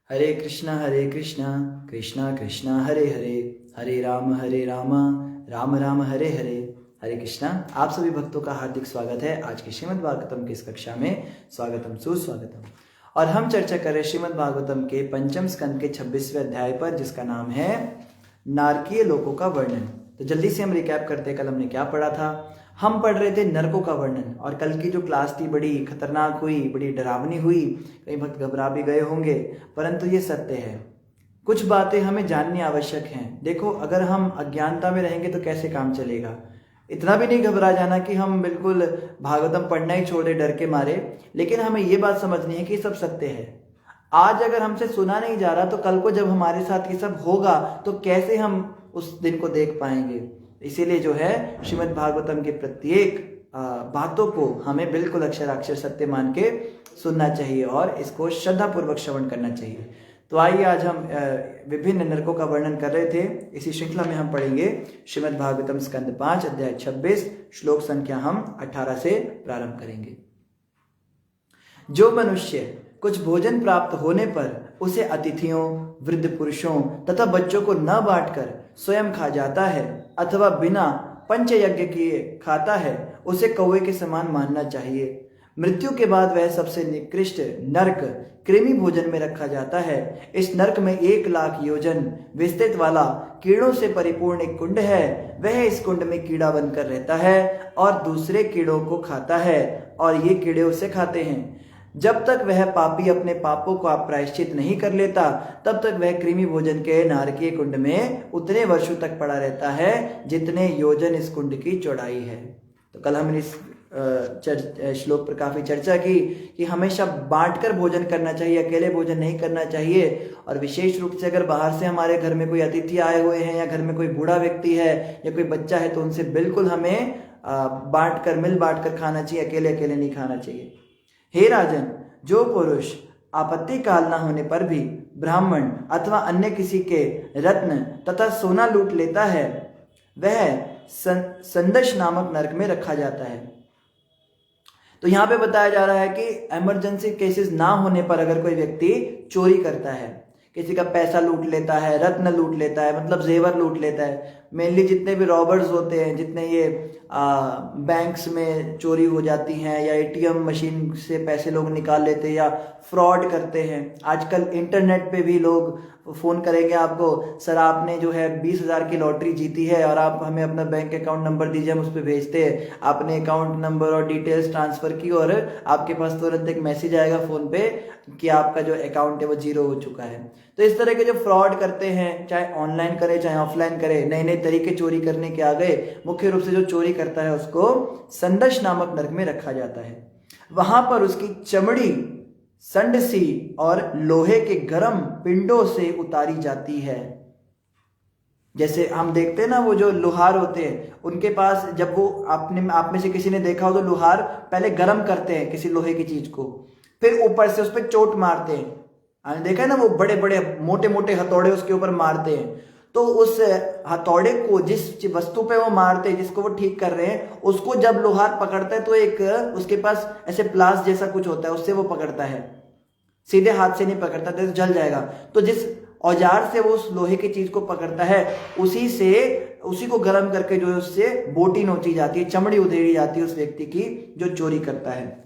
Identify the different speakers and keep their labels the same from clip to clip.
Speaker 1: हरे कृष्णा कृष्णा कृष्णा हरे हरे, हरे राम राम राम हरे हरे। हरे कृष्णा। आप सभी भक्तों का हार्दिक स्वागत है आज की श्रीमद् भागवतम की इस कक्षा में। स्वागतम सुस्वागतम। और हम चर्चा कर रहे श्रीमद् भागवतम के पंचम स्कंद के 26वें अध्याय पर, जिसका नाम है नारकीय लोकों का वर्णन। तो जल्दी से हम रिकैप करते हैं, कल हमने क्या पढ़ा था। हम पढ़ रहे थे नरकों का वर्णन, और कल की जो क्लास थी बड़ी खतरनाक हुई, बड़ी डरावनी हुई। कई भक्त घबरा भी गए होंगे, परंतु ये सत्य है। कुछ बातें हमें जाननी आवश्यक हैं। देखो, अगर हम अज्ञानता में रहेंगे तो कैसे काम चलेगा। इतना भी नहीं घबरा जाना कि हम बिल्कुल भागवतम पढ़ना ही छोड़ दे डर के मारे, लेकिन हमें ये बात समझनी है कि सब सत्य है। आज अगर हमसे सुना नहीं जा रहा, तो कल को जब हमारे साथ ये सब होगा तो कैसे हम उस दिन को देख पाएंगे। इसीलिए जो है श्रीमद् भागवतम के प्रत्येक बातों को हमें बिल्कुल अक्षराक्षर सत्य मान के सुनना चाहिए और इसको श्रद्धा पूर्वक श्रवण करना चाहिए। तो आइए, आज हम विभिन्न नरकों का वर्णन कर रहे थे। इसी श्रृंखला में हम पढ़ेंगे श्रीमद् भागवतम स्कंद 5 अध्याय 26 श्लोक संख्या हम 18 से प्रारंभ करेंगे। जो मनुष्य कुछ भोजन प्राप्त होने पर उसे अतिथियों, वृद्ध पुरुषों तथा बच्चों को न बांटकर स्वयं खा जाता है अथवा बिना पंचयज्ञ किए खाता है, उसे कौवे के समान मानना चाहिए। मृत्यु के बाद वह सबसे निकृष्ट नरक कृमि भोजन में रखा जाता है। इस नरक में 1,00,000 योजन विस्तृत वाला कीड़ों से परिपूर्ण एक कुंड है। वह इस कुंड में कीड़ा बनकर रहता है और दूसरे कीड़ों को खाता है, और ये कीड़े उसे खाते हैं। जब तक वह पापी अपने पापों का प्रायश्चित नहीं कर लेता, तब तक वह कृमि भोजन के नारकीय कुंड में उतने वर्षों तक पड़ा रहता है जितने योजन इस कुंड की चौड़ाई है। तो कल हमने इस श्लोक पर काफी चर्चा की कि हमेशा बांटकर भोजन करना चाहिए, अकेले भोजन नहीं करना चाहिए। और विशेष रूप से अगर बाहर से हमारे घर में कोई अतिथि आए हुए हैं, या घर में कोई बूढ़ा व्यक्ति है या कोई बच्चा है, तो उनसे बिल्कुल हमें मिल बांट कर खाना चाहिए, अकेले अकेले नहीं खाना चाहिए। हे राजन, जो पुरुष आपत्ति काल न होने पर भी ब्राह्मण अथवा अन्य किसी के रत्न तथा सोना लूट लेता है, वह संदश नामक नरक में रखा जाता है। तो यहाँ पे बताया जा रहा है कि इमरजेंसी केसेस ना होने पर अगर कोई व्यक्ति चोरी करता है, किसी का पैसा लूट लेता है, रत्न लूट लेता है, मतलब जेवर लूट लेता है। मेनली जितने भी रॉबर्स होते हैं, जितने ये बैंक्स में चोरी हो जाती हैं, या एटीएम मशीन से पैसे लोग निकाल लेते हैं, या फ्रॉड करते हैं। आजकल इंटरनेट पे भी लोग फ़ोन करेंगे आपको, सर आपने जो है 20,000 की लॉटरी जीती है और आप हमें अपना बैंक अकाउंट नंबर दीजिए, हम उस पर भेजते हैं। आपने अकाउंट नंबर और डिटेल्स ट्रांसफ़र की और आपके पास तुरंत एक मैसेज आएगा फ़ोन पे कि आपका जो अकाउंट है वो 0 हो चुका है। तो इस तरह के जो फ्रॉड करते हैं, चाहे ऑनलाइन करे चाहे ऑफलाइन करे, नए नए तरीके चोरी करने के आ गए। मुख्य रूप से जो चोरी करता है उसको संदश नामक नरक में रखा जाता है। वहां पर उसकी चमड़ी संडसी और लोहे के गर्म पिंडों से उतारी जाती है। जैसे हम देखते हैं ना, वो जो लोहार होते हैं, उनके पास जब वो आप में से किसी ने देखा हो तो लोहार पहले गर्म करते हैं किसी लोहे की चीज को, फिर ऊपर से उस पर चोट मारते हैं। आपने देखा है ना, वो बड़े बड़े मोटे मोटे हथौड़े उसके ऊपर मारते हैं। तो उस हथौड़े को जिस वस्तु पे वो मारते हैं, जिसको वो ठीक कर रहे हैं, उसको जब लोहार पकड़ता है तो एक उसके पास ऐसे प्लास जैसा कुछ होता है, उससे वो पकड़ता है। सीधे हाथ से नहीं पकड़ता तो जल जाएगा। तो जिस औजार से वो उस लोहे की चीज को पकड़ता है, उसी को गर्म करके जो उससे बोटी नोची जाती है, चमड़ी उधेड़ी जाती है उस व्यक्ति की जो चोरी करता है।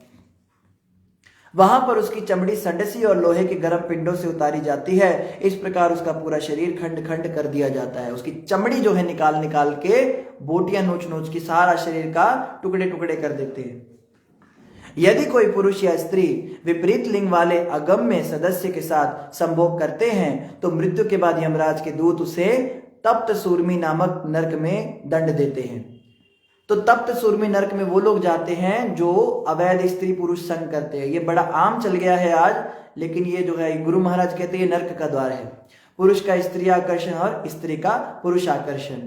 Speaker 1: वहां पर उसकी चमड़ी संडसी और लोहे के गर्म पिंडों से उतारी जाती है। इस प्रकार उसका पूरा शरीर खंड खंड कर दिया जाता है। उसकी चमड़ी जो है निकाल निकाल के बोटियां नोच नोच के सारा शरीर का टुकड़े टुकड़े कर देते हैं। यदि कोई पुरुष या स्त्री विपरीत लिंग वाले अगम्य सदस्य के साथ संभोग करते हैं, तो मृत्यु के बाद यमराज के दूत उसे तप्त सूर्मी नामक नरक में दंड देते हैं। तो तप्त सूर्मी नरक में वो लोग जाते हैं जो अवैध स्त्री पुरुष संग करते हैं। ये बड़ा आम चल गया है आज, लेकिन ये जो है गुरु महाराज कहते हैं नरक का द्वार है। पुरुष का स्त्री आकर्षण और स्त्री का पुरुष आकर्षण।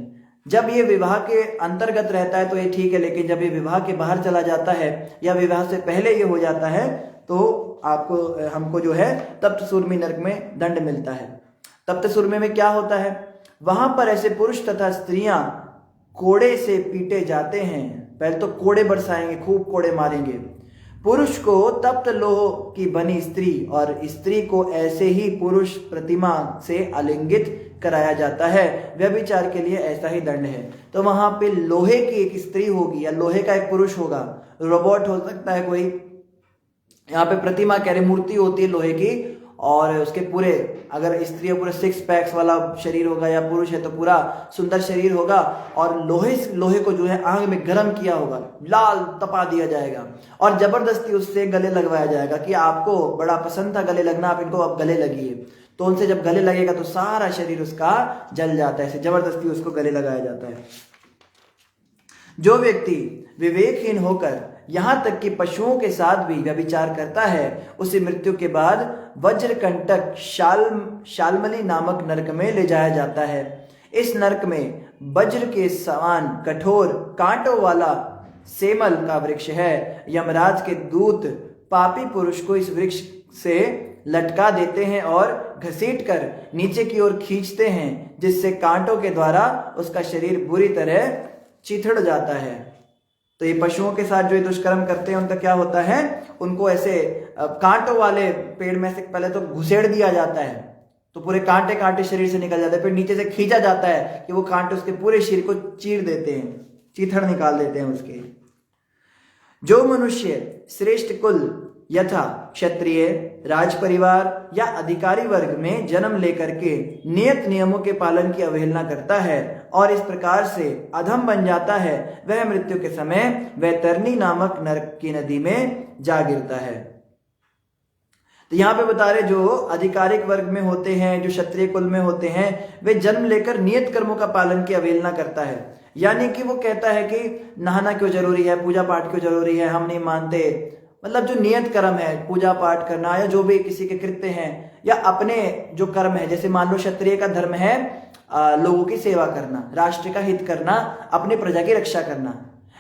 Speaker 1: जब ये विवाह के अंतर्गत रहता है तो ये ठीक है, लेकिन जब ये विवाह के बाहर चला जाता है या विवाह से पहले ये हो जाता है, तो हमको जो है तप्त सूर्मी नरक में दंड मिलता है। तप्त सूर्मी में क्या होता है? वहां पर ऐसे पुरुष तथा स्त्रियां कोड़े से पीटे जाते हैं। पहले तो कोड़े बरसाएंगे, खूब कोड़े मारेंगे। पुरुष को तप्त लोह की बनी स्त्री और स्त्री को ऐसे ही पुरुष प्रतिमा से आलिंगित कराया जाता है, व्यभिचार के लिए ऐसा ही दंड है। तो वहां पे लोहे की एक स्त्री होगी या लोहे का एक पुरुष होगा, रोबोट हो सकता है कोई, यहाँ पे प्रतिमा कह रहे मूर्ति होती है लोहे की, और उसके पूरे, अगर स्त्री है पूरे 6 पैक्स वाला शरीर होगा या पुरुष है तो पूरा सुंदर शरीर होगा, और लोहे को जो है आग में गर्म किया होगा, लाल तपा दिया जाएगा और जबरदस्ती उससे गले लगवाया जाएगा कि आपको बड़ा पसंद था गले लगना, आप इनको अब गले लगिए। तो उनसे जब गले लगेगा तो सारा शरीर उसका जल जाता है, जबरदस्ती उसको गले लगाया जाता है। जो व्यक्ति विवेकहीन होकर यहां तक कि पशुओं के साथ भी व्यभिचार करता है, उसे मृत्यु के बाद वज्रकंटक शाल्मली नामक नरक में ले जाया जाता है। इस नरक में वज्र के समान कठोर कांटों वाला सेमल का वृक्ष है। यमराज के दूत पापी पुरुष को इस वृक्ष से लटका देते हैं और घसीटकर नीचे की ओर खींचते हैं, जिससे कांटों के द्वारा उसका शरीर बुरी तरह चिथड़ जाता है। तो ये पशुओं के साथ जो ये दुष्कर्म करते हैं उनका क्या होता है, उनको ऐसे कांटों वाले पेड़ में से पहले तो घुसेड़ दिया जाता है, तो पूरे कांटे कांटे शरीर से निकल जाते हैं, फिर नीचे से खींचा जाता है कि वो कांटे उसके पूरे शरीर को चीर देते हैं, चीथड़ निकाल देते हैं उसके। जो मनुष्य श्रेष्ठ कुल यथा क्षत्रिय, राज परिवार या अधिकारी वर्ग में जन्म लेकर के नियत नियमों के पालन की अवहेलना करता है और इस प्रकार से अधम बन जाता है, वह मृत्यु के समय वैतरणी नामक नरक की नदी में जा गिरता है। तो यहाँ पे बता रहे जो अधिकारिक वर्ग में होते हैं, जो क्षत्रिय कुल में होते हैं, वे जन्म लेकर नियत कर्मों का पालन की अवहेलना करता है। यानी कि वो कहता है कि नहाना क्यों जरूरी है, पूजा पाठ क्यों जरूरी है, हम नहीं मानते। मतलब जो नियत कर्म है, पूजा पाठ करना या जो भी किसी के कृत्य हैं या अपने जो कर्म है, जैसे मान लो क्षत्रिय का धर्म है लोगों की सेवा करना, राष्ट्र का हित करना, अपने प्रजा की रक्षा करना।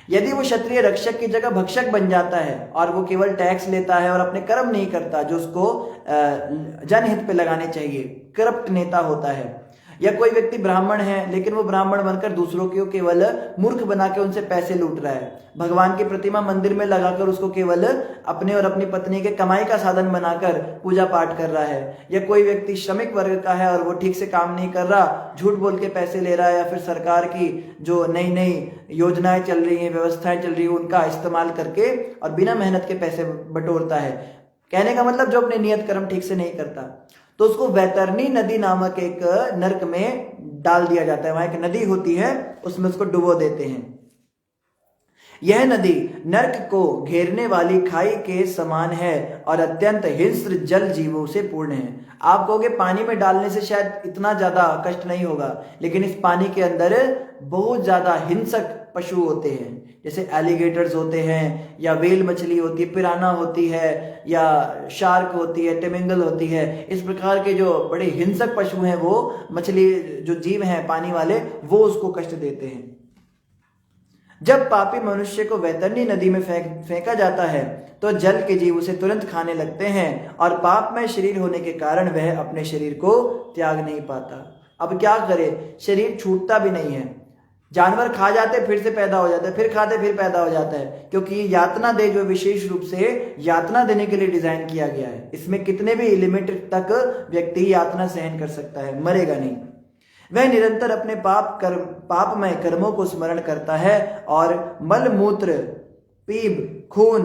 Speaker 1: यदि वो क्षत्रिय रक्षक की जगह भक्षक बन जाता है और वो केवल टैक्स लेता है और अपने कर्म नहीं करता जो उसको जनहित पे लगाने चाहिए, करप्ट नेता होता है। या कोई व्यक्ति ब्राह्मण है लेकिन वो ब्राह्मण बनकर दूसरों को केवल मूर्ख बना के उनसे पैसे लूट रहा है, भगवान की प्रतिमा मंदिर में लगाकर उसको केवल अपने और अपनी पत्नी के कमाई का साधन बनाकर पूजा पाठ कर रहा है। या कोई व्यक्ति श्रमिक वर्ग का है और वो ठीक से काम नहीं कर रहा, झूठ बोल के पैसे ले रहा है, या फिर सरकार की जो नई नई योजनाएं चल रही हैं, व्यवस्थाएं चल रही है, उनका इस्तेमाल करके और बिना मेहनत के पैसे बटोरता है। कहने का मतलब जो अपने नियत कर्म ठीक से नहीं करता, तो उसको वैतरणी नदी नामक एक नरक में डाल दिया जाता है। वहां एक नदी होती है, उसमें उसको डुबो देते हैं। यह नदी नरक को घेरने वाली खाई के समान है और अत्यंत हिंस्र जल जीवों से पूर्ण है। आप कहोगे पानी में डालने से शायद इतना ज्यादा कष्ट नहीं होगा, लेकिन इस पानी के अंदर बहुत ज्यादा हिंसक पशु होते हैं, जैसे एलिगेटर्स होते हैं, या वेल मछली होती है, पिराना होती है, या शार्क होती है, टेमिंगल होती है। इस प्रकार के जो बड़े हिंसक पशु हैं, वो मछली जो जीव हैं पानी वाले, वो उसको कष्ट देते हैं। जब पापी मनुष्य को वैतरणी नदी में फेंका जाता है तो जल के जीव उसे तुरंत खाने लगते हैं और पापमय शरीर होने के कारण वह अपने शरीर को त्याग नहीं पाता। अब क्या करे, शरीर छूटता भी नहीं है। जानवर खा जाते फिर से पैदा हो जाता है, फिर खाते फिर पैदा हो जाता है, क्योंकि यातना दे जो विशेष रूप से यातना देने के लिए डिजाइन किया गया है। इसमें कितने भी लिमिट तक व्यक्ति यातना सहन कर सकता है, मरेगा नहीं। वह निरंतर अपने पापमय कर्मों को स्मरण करता है और मल मूत्र, पीप, खून,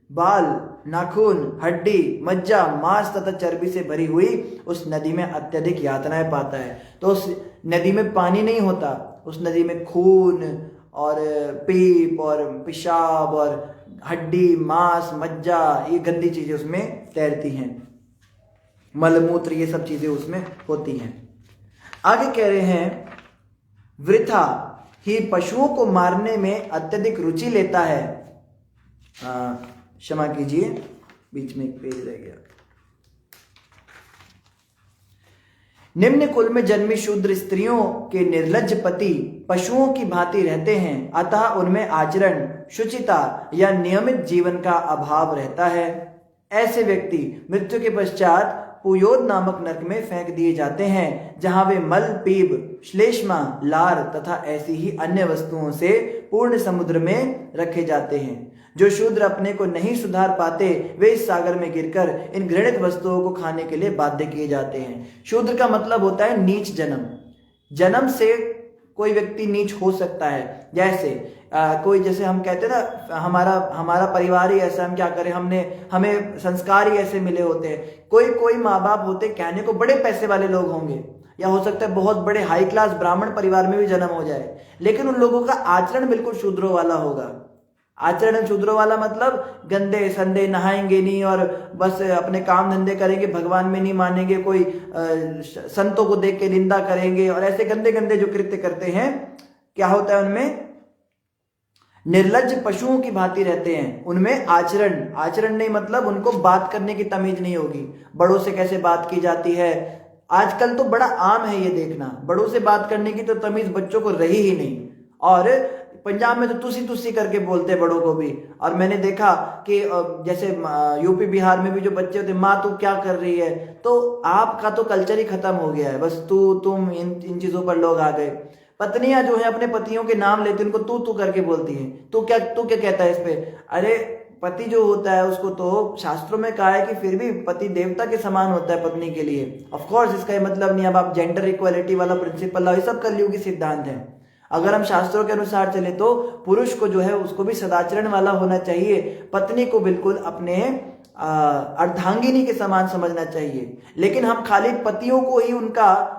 Speaker 1: बाल, नाखून, हड्डी, मज्जा, मांस तथा चर्बी से भरी हुई उस नदी में अत्यधिक यातनाएं पाता है। तो उस नदी में पानी नहीं होता, उस नदी में खून और पीप और पेशाब और हड्डी, मांस, मज्जा, ये गंदी चीजें उसमें तैरती हैं, मलमूत्र, ये सब चीजें उसमें होती हैं। आगे कह रहे हैं, वृथा ही पशुओं को मारने में अत्यधिक रुचि लेता है। क्षमा कीजिए, बीच में एक पेज रह गया। निम्न कुल में जन्मी शूद्र स्त्रियों के निर्लज्ज पति पशुओं की भांति रहते हैं, अतः उनमें आचरण, शुचिता या नियमित जीवन का अभाव रहता है। ऐसे व्यक्ति मृत्यु के पश्चात पुयोद नामक नरक में फेंक दिए जाते हैं, जहां वे मल, पीप, श्लेष्मा, लार तथा ऐसी ही अन्य वस्तुओं से पूर्ण समुद्र में रखे जाते हैं। जो शूद्र अपने को नहीं सुधार पाते वे इस सागर में गिरकर इन घृणित वस्तुओं को खाने के लिए बाध्य किए जाते हैं। शूद्र का मतलब होता है नीच जन्म। जन्म से कोई व्यक्ति नीच हो सकता है। जैसे कोई, जैसे हम कहते हैं ना, हमारा परिवार ही ऐसा, हम क्या करें, हमें संस्कार ही ऐसे मिले होते हैं। कोई माँ बाप होते, कहने को बड़े पैसे वाले लोग होंगे, या हो सकता है बहुत बड़े हाई क्लास ब्राह्मण परिवार में भी जन्म हो जाए, लेकिन उन लोगों का आचरण बिल्कुल शूद्रों वाला होगा। आचरण शूद्रों वाला मतलब गंदे संदे, नहाएंगे नहीं और बस अपने काम धंधे करेंगे, भगवान में नहीं मानेंगे, कोई संतों को देख के निंदा करेंगे और ऐसे गंदे गंदे जो कृत्य करते हैं। क्या होता है उनमें? निर्लज्ज पशुओं की भांति रहते हैं। उनमें आचरण नहीं, मतलब उनको बात करने की तमीज नहीं होगी। बड़ों से कैसे बात की जाती है, आजकल तो बड़ा आम है ये देखना। बड़ों से बात करने की तो तमीज बच्चों को रही ही नहीं। और पंजाब में तो तुसी करके बोलते हैं बड़ों को भी। और मैंने देखा कि जैसे यूपी बिहार में भी जो बच्चे होते, माँ तू क्या कर रही है, तो आपका तो कल्चर ही खत्म हो गया है। बस तुम इन चीजों पर लोग आ गए। पत्नियां जो है अपने पतियों के नाम लेती, उनको तू करके बोलती हैं। तू क्या कहता है इस पे? अरे पति जो होता है उसको तो शास्त्रों में कहा है कि फिर भी पति देवता के समान होता है पत्नी के लिए। ऑफ कोर्स इसका ये मतलब नहीं अब आप जेंडर इक्वालिटी वाला प्रिंसिपल लाओ, ये सब कलयुगी सिद्धांत है। अगर हम शास्त्रों के अनुसार चले तो पुरुष को जो है उसको भी सदाचरण वाला होना चाहिए, पत्नी को बिल्कुल अपने अर्धांगिनी के समान समझना चाहिए। लेकिन हम खाली पतियों को ही उनका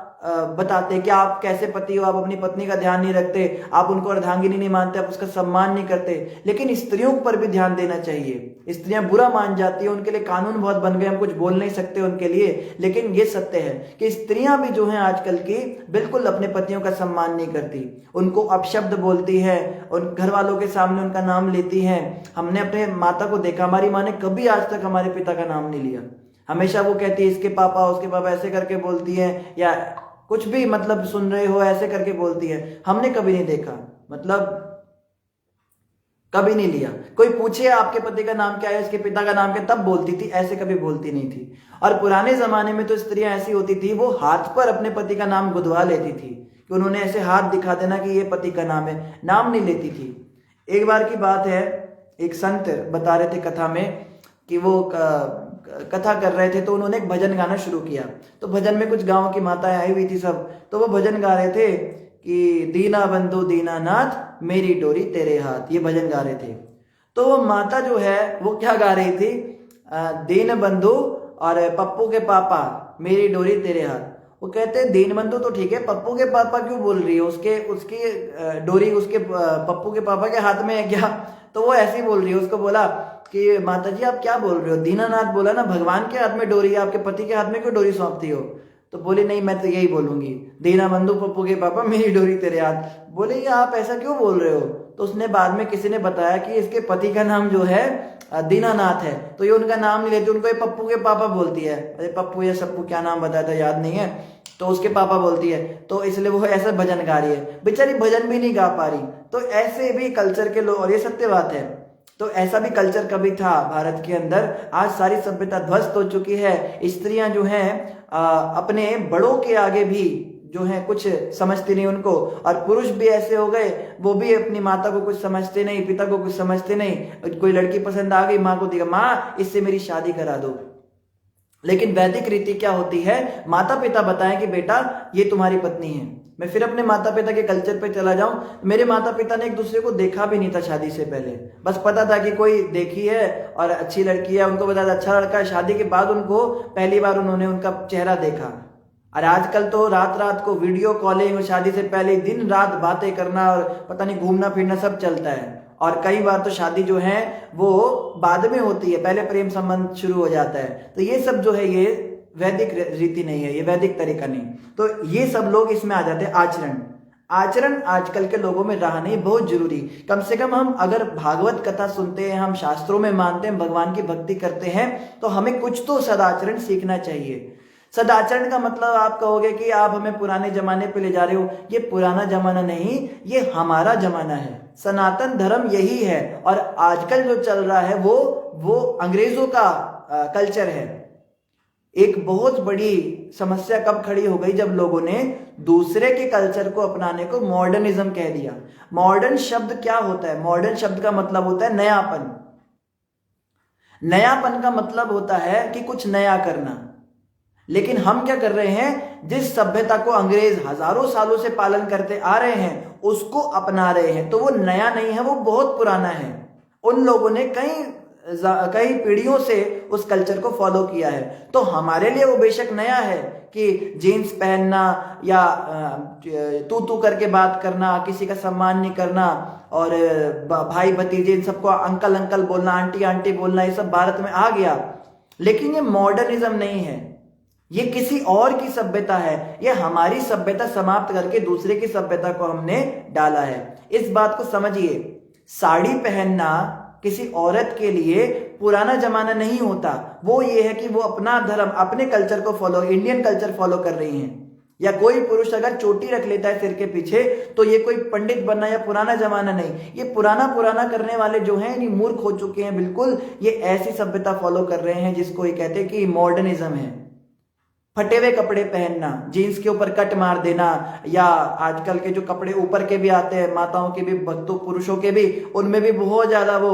Speaker 1: बताते कि आप कैसे पति हो, आप अपनी पत्नी का ध्यान नहीं रखते, आप उनको अर्धांगिनी नहीं मानते, आप उसका सम्मान नहीं करते। लेकिन स्त्रियों पर भी ध्यान देना चाहिए। स्त्रियां बुरा मान जाती है, उनके लिए कानून बहुत बन गए, हम कुछ बोल नहीं सकते उनके लिए। लेकिन ये सत्य है कि स्त्रियां भी जो हैं आजकल की बिल्कुल अपने पतियों का सम्मान नहीं करती, उनको अपशब्द बोलती है, उन घर वालों के सामने उनका नाम लेती हैं। हमने अपने माता को देखा, हमारी माँ ने कभी आज तक हमारे पिता का नाम नहीं लिया। हमेशा वो कहती है इसके पापा, उसके पापा, ऐसे करके बोलती है, या कुछ भी मतलब सुन रहे हो ऐसे करके बोलती है। हमने कभी नहीं देखा, मतलब कभी नहीं लिया। कोई पूछे आपके पति का नाम क्या है, इसके पिता का नाम क्या, तब बोलती थी, ऐसे कभी बोलती नहीं थी। और पुराने जमाने में तो स्त्रियां ऐसी होती थी, वो हाथ पर अपने पति का नाम गुदवा लेती थी कि उन्होंने ऐसे हाथ दिखा देना कि ये पति का नाम है, नाम नहीं लेती थी। एक बार की बात है, एक संत बता रहे थे कथा में कि वो कथा कर रहे थे, तो उन्होंने एक भजन गाना शुरू किया। तो भजन में कुछ गांव की माताएं आई हुई थी सब, तो वो भजन गा रहे थे कि दीना बंधु दीनानाथ मेरी डोरी तेरे हाथ, ये भजन गा रहे थे। तो वो माता जो है वो क्या गा रही थी, दीन बंधु और पप्पू के पापा मेरी डोरी तेरे हाथ। वो कहते हैं दीन बंधु तो ठीक है, पप्पू के पापा क्यों बोल रही है, उसकी डोरी उसके पप्पू के पापा के हाथ में है क्या? तो वो ऐसे ही बोल रही है। उसको बोला कि माता जी आप क्या बोल रहे हो, दीनानाथ बोला ना, भगवान के हाथ में डोरी है, आपके पति के हाथ में क्यों डोरी सौंपती हो? तो बोली नहीं मैं तो यही बोलूंगी, दीना बंधु पप्पू के पापा मेरी डोरी तेरे हाथ। बोले ये आप ऐसा क्यों बोल रहे हो? तो उसने बाद में किसी ने बताया कि इसके पति का नाम जो है दीनानाथ है, तो ये उनका नाम नहीं लेती, उनको ये पप्पू के पापा बोलती है। अरे पप्पू या सप्पू क्या नाम बताया था याद नहीं है, तो उसके पापा बोलती है, तो इसलिए वो ऐसा भजन गा रही है। बेचारी भजन भी नहीं गा पा रही। तो ऐसे भी कल्चर के लोग, और ये सत्य बात है, तो ऐसा भी कल्चर कभी था भारत के अंदर। आज सारी सभ्यता ध्वस्त हो चुकी है। स्त्रियां जो हैं अपने बड़ों के आगे भी जो है कुछ समझती नहीं उनको, और पुरुष भी ऐसे हो गए, वो भी अपनी माता को कुछ समझते नहीं, पिता को कुछ समझते नहीं। कोई लड़की पसंद आ गई, माँ को दिखा, माँ इससे मेरी शादी करा दो। लेकिन वैदिक रीति क्या होती है, माता पिता बताएं कि बेटा ये तुम्हारी पत्नी है। मैं फिर अपने माता पिता के कल्चर पे चला जाऊं, मेरे माता पिता ने एक दूसरे को देखा भी नहीं था शादी से पहले। बस पता था कि कोई देखी है और अच्छी लड़की है, उनको पता था अच्छा लड़का है। शादी के बाद उनको पहली बार उन्होंने उनका चेहरा देखा। और आजकल तो रात रात को वीडियो कॉलिंग, शादी से पहले दिन रात बातें करना और पता नहीं घूमना फिरना सब चलता है। और कई बार तो शादी जो है वो बाद में होती है, पहले प्रेम संबंध शुरू हो जाता है। तो ये सब जो है ये वैदिक रीति नहीं है, ये वैदिक तरीका नहीं। तो ये सब लोग इसमें आ जाते हैं। आचरण आजकल के लोगों में रहा नहीं, बहुत जरूरी। कम से कम हम अगर भागवत कथा सुनते हैं, हम शास्त्रों में मानते हैं, भगवान की भक्ति करते हैं, तो हमें कुछ तो सदाचरण सीखना चाहिए। सदाचरण का मतलब आप कहोगे कि आप हमें पुराने जमाने पे ले जा रहे हो। ये पुराना जमाना नहीं, ये हमारा जमाना है। सनातन धर्म यही है। और आजकल जो चल रहा है वो अंग्रेजों का कल्चर है। एक बहुत बड़ी समस्या कब खड़ी हो गई, जब लोगों ने दूसरे के कल्चर को अपनाने को मॉडर्निज्म कह दिया। मॉडर्न शब्द क्या होता है? मॉडर्न शब्द का मतलब होता है नयापन। नयापन का मतलब होता है कि कुछ नया करना। लेकिन हम क्या कर रहे हैं, जिस सभ्यता को अंग्रेज हजारों सालों से पालन करते आ रहे हैं उसको अपना रहे हैं। तो वो नया नहीं है, वो बहुत पुराना है। उन लोगों ने कई पीढ़ियों से उस कल्चर को फॉलो किया है। तो हमारे लिए वो बेशक नया है कि जीन्स पहनना या तू करके बात करना, किसी का सम्मान नहीं करना, और भाई भतीजे इन सबको अंकल अंकल बोलना, आंटी आंटी बोलना, ये सब भारत में आ गया। लेकिन ये मॉडर्निज्म नहीं है, ये किसी और की सभ्यता है। ये हमारी सभ्यता समाप्त करके दूसरे की सभ्यता को हमने डाला है। इस बात को समझिए, साड़ी पहनना किसी औरत के लिए पुराना जमाना नहीं होता। वो ये है कि वो अपना धर्म, अपने कल्चर को फॉलो, इंडियन कल्चर फॉलो कर रही हैं। या कोई पुरुष अगर चोटी रख लेता है सिर के पीछे तो ये कोई पंडित बनना या पुराना जमाना नहीं। ये पुराना करने वाले जो हैं ये मूर्ख हो चुके हैं बिल्कुल। ये ऐसी सभ्यता फॉलो कर रहे हैं जिसको ये कहते हैं कि मॉडर्निज्म है। फटे हुए कपड़े पहनना, जीन्स के ऊपर कट मार देना, या आजकल के जो कपड़े ऊपर के भी आते हैं, माताओं के भी, भक्तों पुरुषों के भी, उनमें भी बहुत ज्यादा वो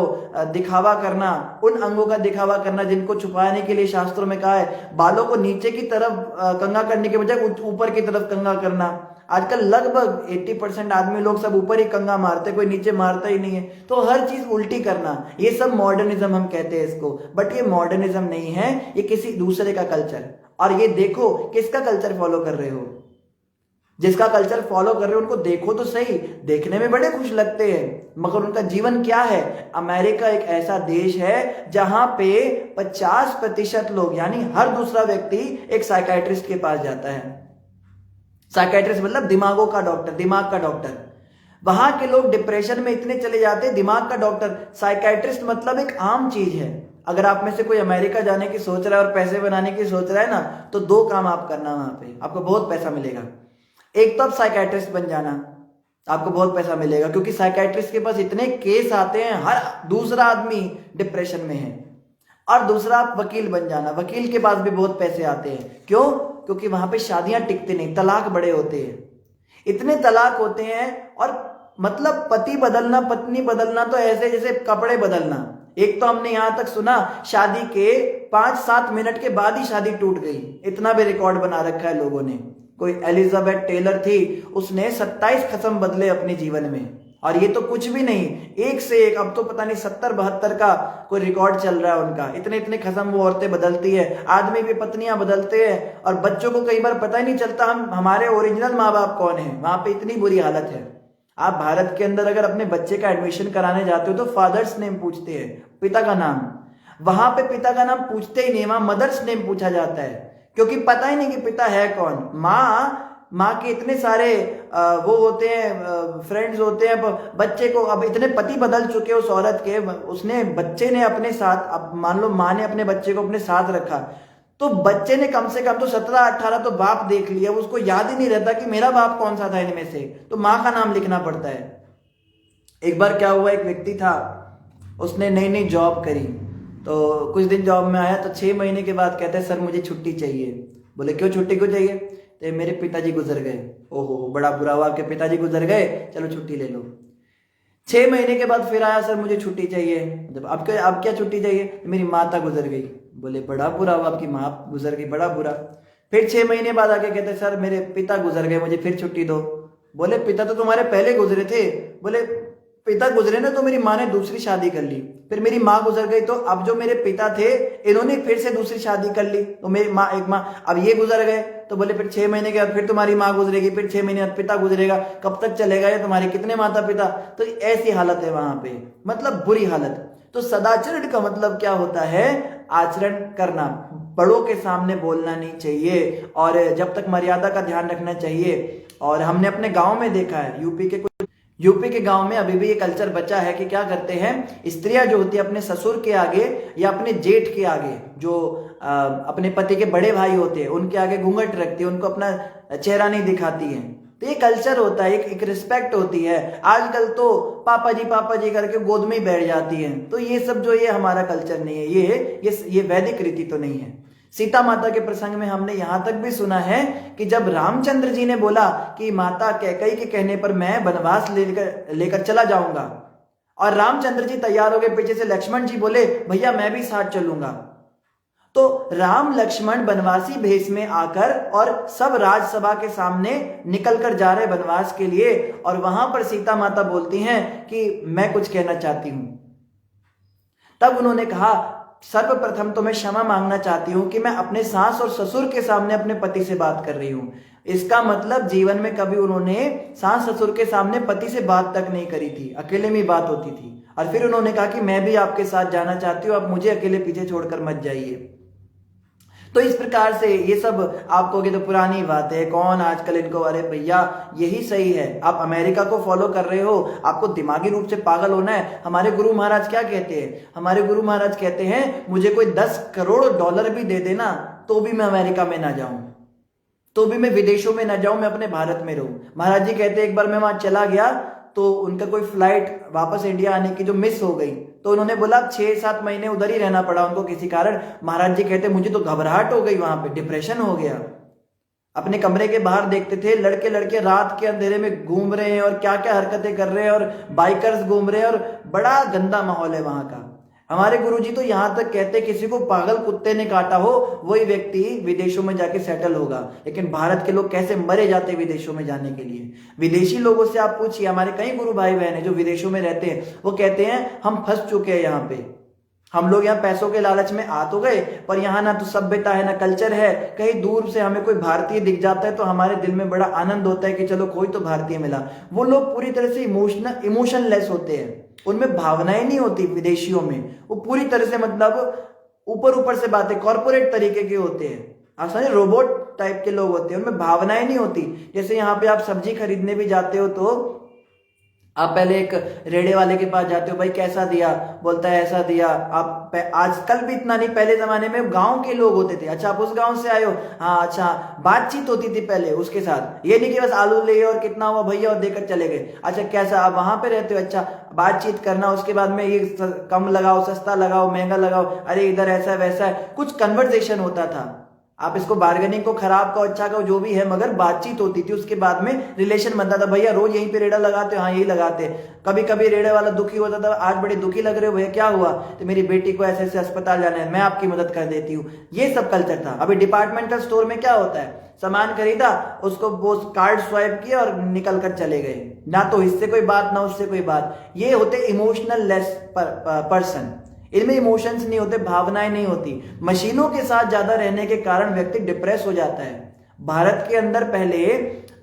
Speaker 1: दिखावा करना, उन अंगों का दिखावा करना जिनको छुपाने के लिए शास्त्रों में कहा है। बालों को नीचे की तरफ कंघा करने के बजाय ऊपर की तरफ कंघा करना। आजकल लगभग 80% आदमी लोग सब ऊपर ही कंघा मारते, कोई नीचे मारता ही नहीं है। तो हर चीज उल्टी करना, ये सब मॉडर्निज्म हम कहते हैं इसको। बट ये मॉडर्निज्म नहीं है, ये किसी दूसरे का कल्चर। और ये देखो किसका कल्चर फॉलो कर रहे हो। जिसका कल्चर फॉलो कर रहे हो उनको देखो तो सही, देखने में बड़े खुश लगते हैं, मगर उनका जीवन क्या है। अमेरिका एक ऐसा देश है जहां पे 50% लोग, यानी हर दूसरा व्यक्ति एक साइकाइट्रिस्ट के पास जाता है। साइकाइट्रिस्ट मतलब दिमागों का डॉक्टर, दिमाग का डॉक्टर। वहां के लोग डिप्रेशन में इतने चले जाते हैं, दिमाग का डॉक्टर। साइकाइट्रिस्ट मतलब एक आम चीज है। अगर आप में से कोई अमेरिका जाने की सोच रहा है और पैसे बनाने की सोच रहा है ना, तो 2 काम आप करना, वहां पे आपको बहुत पैसा मिलेगा। एक तो आप साइकाइट्रिस्ट बन जाना, आपको बहुत पैसा मिलेगा, क्योंकि साइकाइट्रिस्ट के पास इतने केस आते हैं, हर दूसरा आदमी डिप्रेशन में है। और दूसरा आप वकील बन जाना, वकील के पास भी बहुत पैसे आते हैं। क्यों? क्योंकि वहां पे शादियां टिकती नहीं, तलाक बड़े होते हैं। इतने तलाक होते हैं, और मतलब पति बदलना, पत्नी बदलना तो ऐसे जैसे कपड़े बदलना। एक तो हमने यहां तक सुना शादी के 5-7 मिनट के बाद ही शादी टूट गई, इतना भी रिकॉर्ड बना रखा है लोगों ने। कोई एलिजाबेथ टेलर थी, उसने 27 खत्म बदले अपने जीवन में। और ये तो कुछ भी नहीं, एक से एक, अब तो पता नहीं 70-72 का कोई रिकॉर्ड चल रहा है उनका। इतने इतने खत्म वो औरतें बदलती है, आदमी भी पत्नियां बदलते हैं, और बच्चों को कई बार पता ही नहीं चलता हमारे ओरिजिनल माँ बाप कौन है। वहां पे इतनी बुरी हालत है। आप भारत के अंदर अगर अपने बच्चे का एडमिशन कराने जाते हो तो फादर्स नेम पूछते हैं, पिता का नाम। वहां पे पिता का नाम पूछते ही नहीं, वहां मदर्स नेम पूछा जाता है, क्योंकि पता ही नहीं कि पिता है कौन। माँ के इतने सारे वो होते हैं, फ्रेंड्स होते हैं। बच्चे को अब इतने पति बदल चुके उस औरत के, उसने बच्चे ने अपने साथ, अब मान लो माँ ने अपने बच्चे को अपने साथ रखा, तो बच्चे ने कम से कम तो 17-18 तो बाप देख लिया, उसको याद ही नहीं रहता कि मेरा बाप कौन सा था इनमें से, तो माँ का नाम लिखना पड़ता है। एक बार क्या हुआ, एक व्यक्ति था, उसने नई नई जॉब करी, तो कुछ दिन जॉब में आया, तो 6 महीने के बाद कहते हैं सर मुझे छुट्टी चाहिए। बोले क्यों, छुट्टी क्यों चाहिए? तो मेरे पिताजी गुजर गए। ओहो, बड़ा बुरा हुआ, आपके पिताजी गुजर गए, चलो छुट्टी ले लो। 6 महीने के बाद फिर आया, सर मुझे छुट्टी चाहिए। जब अब क्या छुट्टी चाहिए? मेरी माता गुजर गई। बोले बड़ा बुरा हुआ, आपकी माँ गुजर गई, बड़ा बुरा। फिर 6 महीने बाद आके कहते सर मेरे पिता गुजर गए, मुझे फिर छुट्टी दो। बोले पिता तो तुम्हारे पहले गुजरे थे। बोले पिता गुजरे ना तो मेरी माँ ने दूसरी शादी कर ली, फिर मेरी माँ गुजर गई, तो अब जो मेरे पिता थे इन्होंने फिर से दूसरी शादी कर ली, तो मेरी माँ, एक माँ, अब ये गुजर गए। तो बोले फिर 6 महीने के बाद फिर तुम्हारी माँ गुजरेगी, फिर 6 महीने बाद पिता गुजरेगा, कब तक चलेगा ये, तुम्हारे कितने माता पिता। तो ऐसी हालत है वहां पे, मतलब बुरी हालत। तो सदाचरण का मतलब क्या होता है? आचरण करना, बड़ों के सामने बोलना नहीं चाहिए, और जब तक मर्यादा का ध्यान रखना चाहिए। और हमने अपने गांव में देखा है, यूपी के गांव में अभी भी ये कल्चर बचा है कि क्या करते हैं, स्त्रियां जो होती है अपने ससुर के आगे या अपने जेठ के आगे, जो अपने पति के बड़े भाई होते हैं उनके आगे घूंघट रखती है, उनको अपना चेहरा नहीं दिखाती है। तो ये कल्चर होता है, एक रिस्पेक्ट होती है। आजकल तो पापा जी करके गोद में ही बैठ जाती है। तो ये सब जो ये हमारा कल्चर नहीं है, ये वैदिक रीति तो नहीं है। सीता माता के प्रसंग में हमने यहां तक भी सुना है कि जब रामचंद्र जी ने बोला कि माता कैकेयी के कहने पर मैं वनवास लेकर चला जाऊंगा, और रामचंद्र जी तैयार हो गए, पीछे से लक्ष्मण जी बोले भैया मैं भी साथ चलूंगा, तो राम लक्ष्मण वनवासी भेष में आकर और सब राजसभा के सामने निकल कर जा रहे वनवास के लिए, और वहां पर सीता माता बोलती हैं कि मैं कुछ कहना चाहती हूं। तब उन्होंने कहा सर्वप्रथम तो मैं क्षमा मांगना चाहती हूं कि मैं अपने सास और ससुर के सामने अपने पति से बात कर रही हूं। इसका मतलब जीवन में कभी उन्होंने सास ससुर के सामने पति से बात तक नहीं करी थी, अकेले में बात होती थी। और फिर उन्होंने कहा कि मैं भी आपके साथ जाना चाहती हूं, आप मुझे अकेले पीछे छोड़कर मत जाइए। तो इस प्रकार से ये सब आप कहोगे तो पुरानी बात है, कौन आजकल इनको, अरे भैया यही सही है। आप अमेरिका को फॉलो कर रहे हो, आपको दिमागी रूप से पागल होना है। हमारे गुरु महाराज क्या कहते हैं? हमारे गुरु महाराज कहते हैं मुझे कोई 10 करोड़ डॉलर भी दे देना तो भी मैं अमेरिका में ना जाऊं, तो भी मैं विदेशों में ना जाऊं, मैं अपने भारत में रहूं। महाराज जी कहते हैं एक बार मैं वहां चला गया तो उनका कोई फ्लाइट वापस इंडिया आने की जो मिस हो गई, तो उन्होंने बोला 6-7 महीने उधर ही रहना पड़ा उनको किसी कारण। महाराज जी कहते मुझे तो घबराहट हो गई, वहां पे डिप्रेशन हो गया। अपने कमरे के बाहर देखते थे लड़के लड़के रात के अंधेरे में घूम रहे हैं और क्या क्या हरकतें कर रहे हैं, और बाइकर्स घूम रहे हैं, और बड़ा गंदा माहौल है वहां का। हमारे गुरुजी तो यहां तक कहते किसी को पागल कुत्ते ने काटा हो वही व्यक्ति विदेशों में जाके सेटल होगा। लेकिन भारत के लोग कैसे मरे जाते हैं विदेशों में जाने के लिए। विदेशी लोगों से आप पूछिए, हमारे कई गुरु भाई बहन है जो विदेशों में रहते हैं, वो कहते हैं हम फंस चुके हैं यहाँ पे। हम लोग यहाँ पैसों के लालच में आ तो गए, पर यहाँ ना तो सभ्यता है ना कल्चर है। कहीं दूर से हमें कोई भारतीय दिख जाता है तो हमारे दिल में बड़ा आनंद होता है कि चलो कोई तो भारतीय मिला। वो लोग पूरी तरह से इमोशनलेस होते हैं, उनमें भावनाएं नहीं होती विदेशियों में। वो पूरी तरह से मतलब ऊपर से बातें कॉर्पोरेट तरीके के होते हैं, आप समझे, रोबोट टाइप के लोग होते हैं, उनमें भावनाएं नहीं होती। जैसे यहाँ पे आप सब्जी खरीदने भी जाते हो तो आप पहले एक रेड़े वाले के पास जाते हो, भाई कैसा दिया, बोलता है ऐसा दिया। आप आजकल भी इतना नहीं, पहले जमाने में गांव के लोग होते थे, अच्छा आप उस गांव से आए हो, हाँ अच्छा, बातचीत होती थी पहले उसके साथ। ये नहीं कि बस आलू ले और कितना हुआ भैया और देकर चले गए, अच्छा कैसा आप वहां पे रहते हो, अच्छा बातचीत करना। उसके बाद में ये कम लगाओ, सस्ता लगाओ, महंगा लगाओ, अरे इधर ऐसा है वैसा है, कुछ कन्वर्सेशन होता था। आप इसको बार्गेनिंग को खराब कहो अच्छा कहो जो भी है, मगर बातचीत होती थी। उसके बाद में रिलेशन बनता था, भैया रोज यहीं पे रेड़ा लगाते हो, हाँ यही लगाते। कभी कभी रेड़े वाला दुखी होता था, आज बड़े दुखी लग रहे हो भैया क्या हुआ, तो मेरी बेटी को ऐसे ऐसे अस्पताल जाना है, मैं आपकी मदद कर देती हूँ। ये सब कल्चर था। अभी डिपार्टमेंटल स्टोर में क्या होता है, सामान खरीदा, उसको वो कार्ड स्वाइप किया और निकल कर चले गए, ना तो इससे कोई बात ना उससे कोई बात। ये होते इमोशनल लेस पर्सन, इनमें इमोशंस नहीं होते, भावनाएं नहीं होती। मशीनों के साथ ज्यादा रहने के कारण व्यक्ति डिप्रेस हो जाता है। भारत के अंदर पहले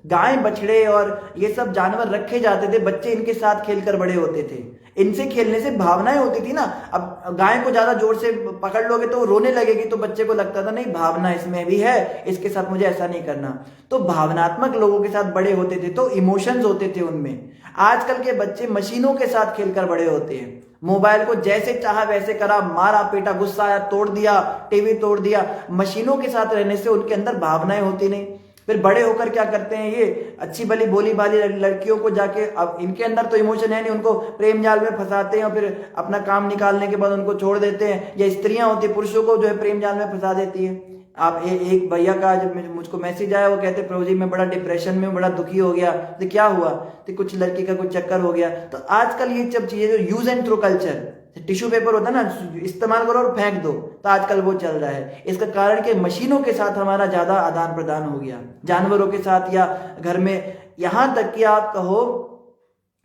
Speaker 1: गाय बछड़े और ये सब जानवर रखे जाते थे, बच्चे इनके साथ खेलकर बड़े होते थे। इनसे खेलने से भावनाएं होती थी ना। अब गाय को ज्यादा जोर से पकड़ लोगे तो रोने लगेगी, तो बच्चे को लगता था नहीं भावना इसमें भी है, इसके साथ मुझे ऐसा नहीं करना। तो भावनात्मक लोगों के साथ बड़े होते थे तो इमोशंस होते थे उनमें। आजकल के बच्चे मशीनों के साथ खेलकर बड़े होते हैं। मोबाइल को जैसे चाहा वैसे करा, मारा पीटा, गुस्सा आया तोड़ दिया, टीवी तोड़ दिया। मशीनों के साथ रहने से उनके अंदर भावनाएं होती नहीं। फिर बड़े होकर क्या करते हैं, ये अच्छी भली बोली वाली लड़कियों को जाके, अब इनके अंदर तो इमोशन है नहीं, उनको प्रेम जाल में फंसाते हैं और फिर अपना काम निकालने के बाद उनको छोड़ देते हैं। या स्त्रियां होती पुरुषों को जो है प्रेम जाल में फंसा देती है। आप एक भैया का जब मुझको मैसेज आया, वो कहते प्रभु जी मैं बड़ा डिप्रेशन में, बड़ा दुखी हो गया। तो क्या हुआ, तो कुछ लड़की का कुछ चक्कर हो गया। तो आजकल ये सब चीजें जो use and throw culture, tissue paper होता है ना, इस्तेमाल करो और फेंक दो, तो आजकल वो चल रहा है। इसका कारण कि मशीनों के साथ हमारा ज्यादा आदान प्रदान हो गया, जानवरों के साथ या घर में। यहां तक कि आप कहो,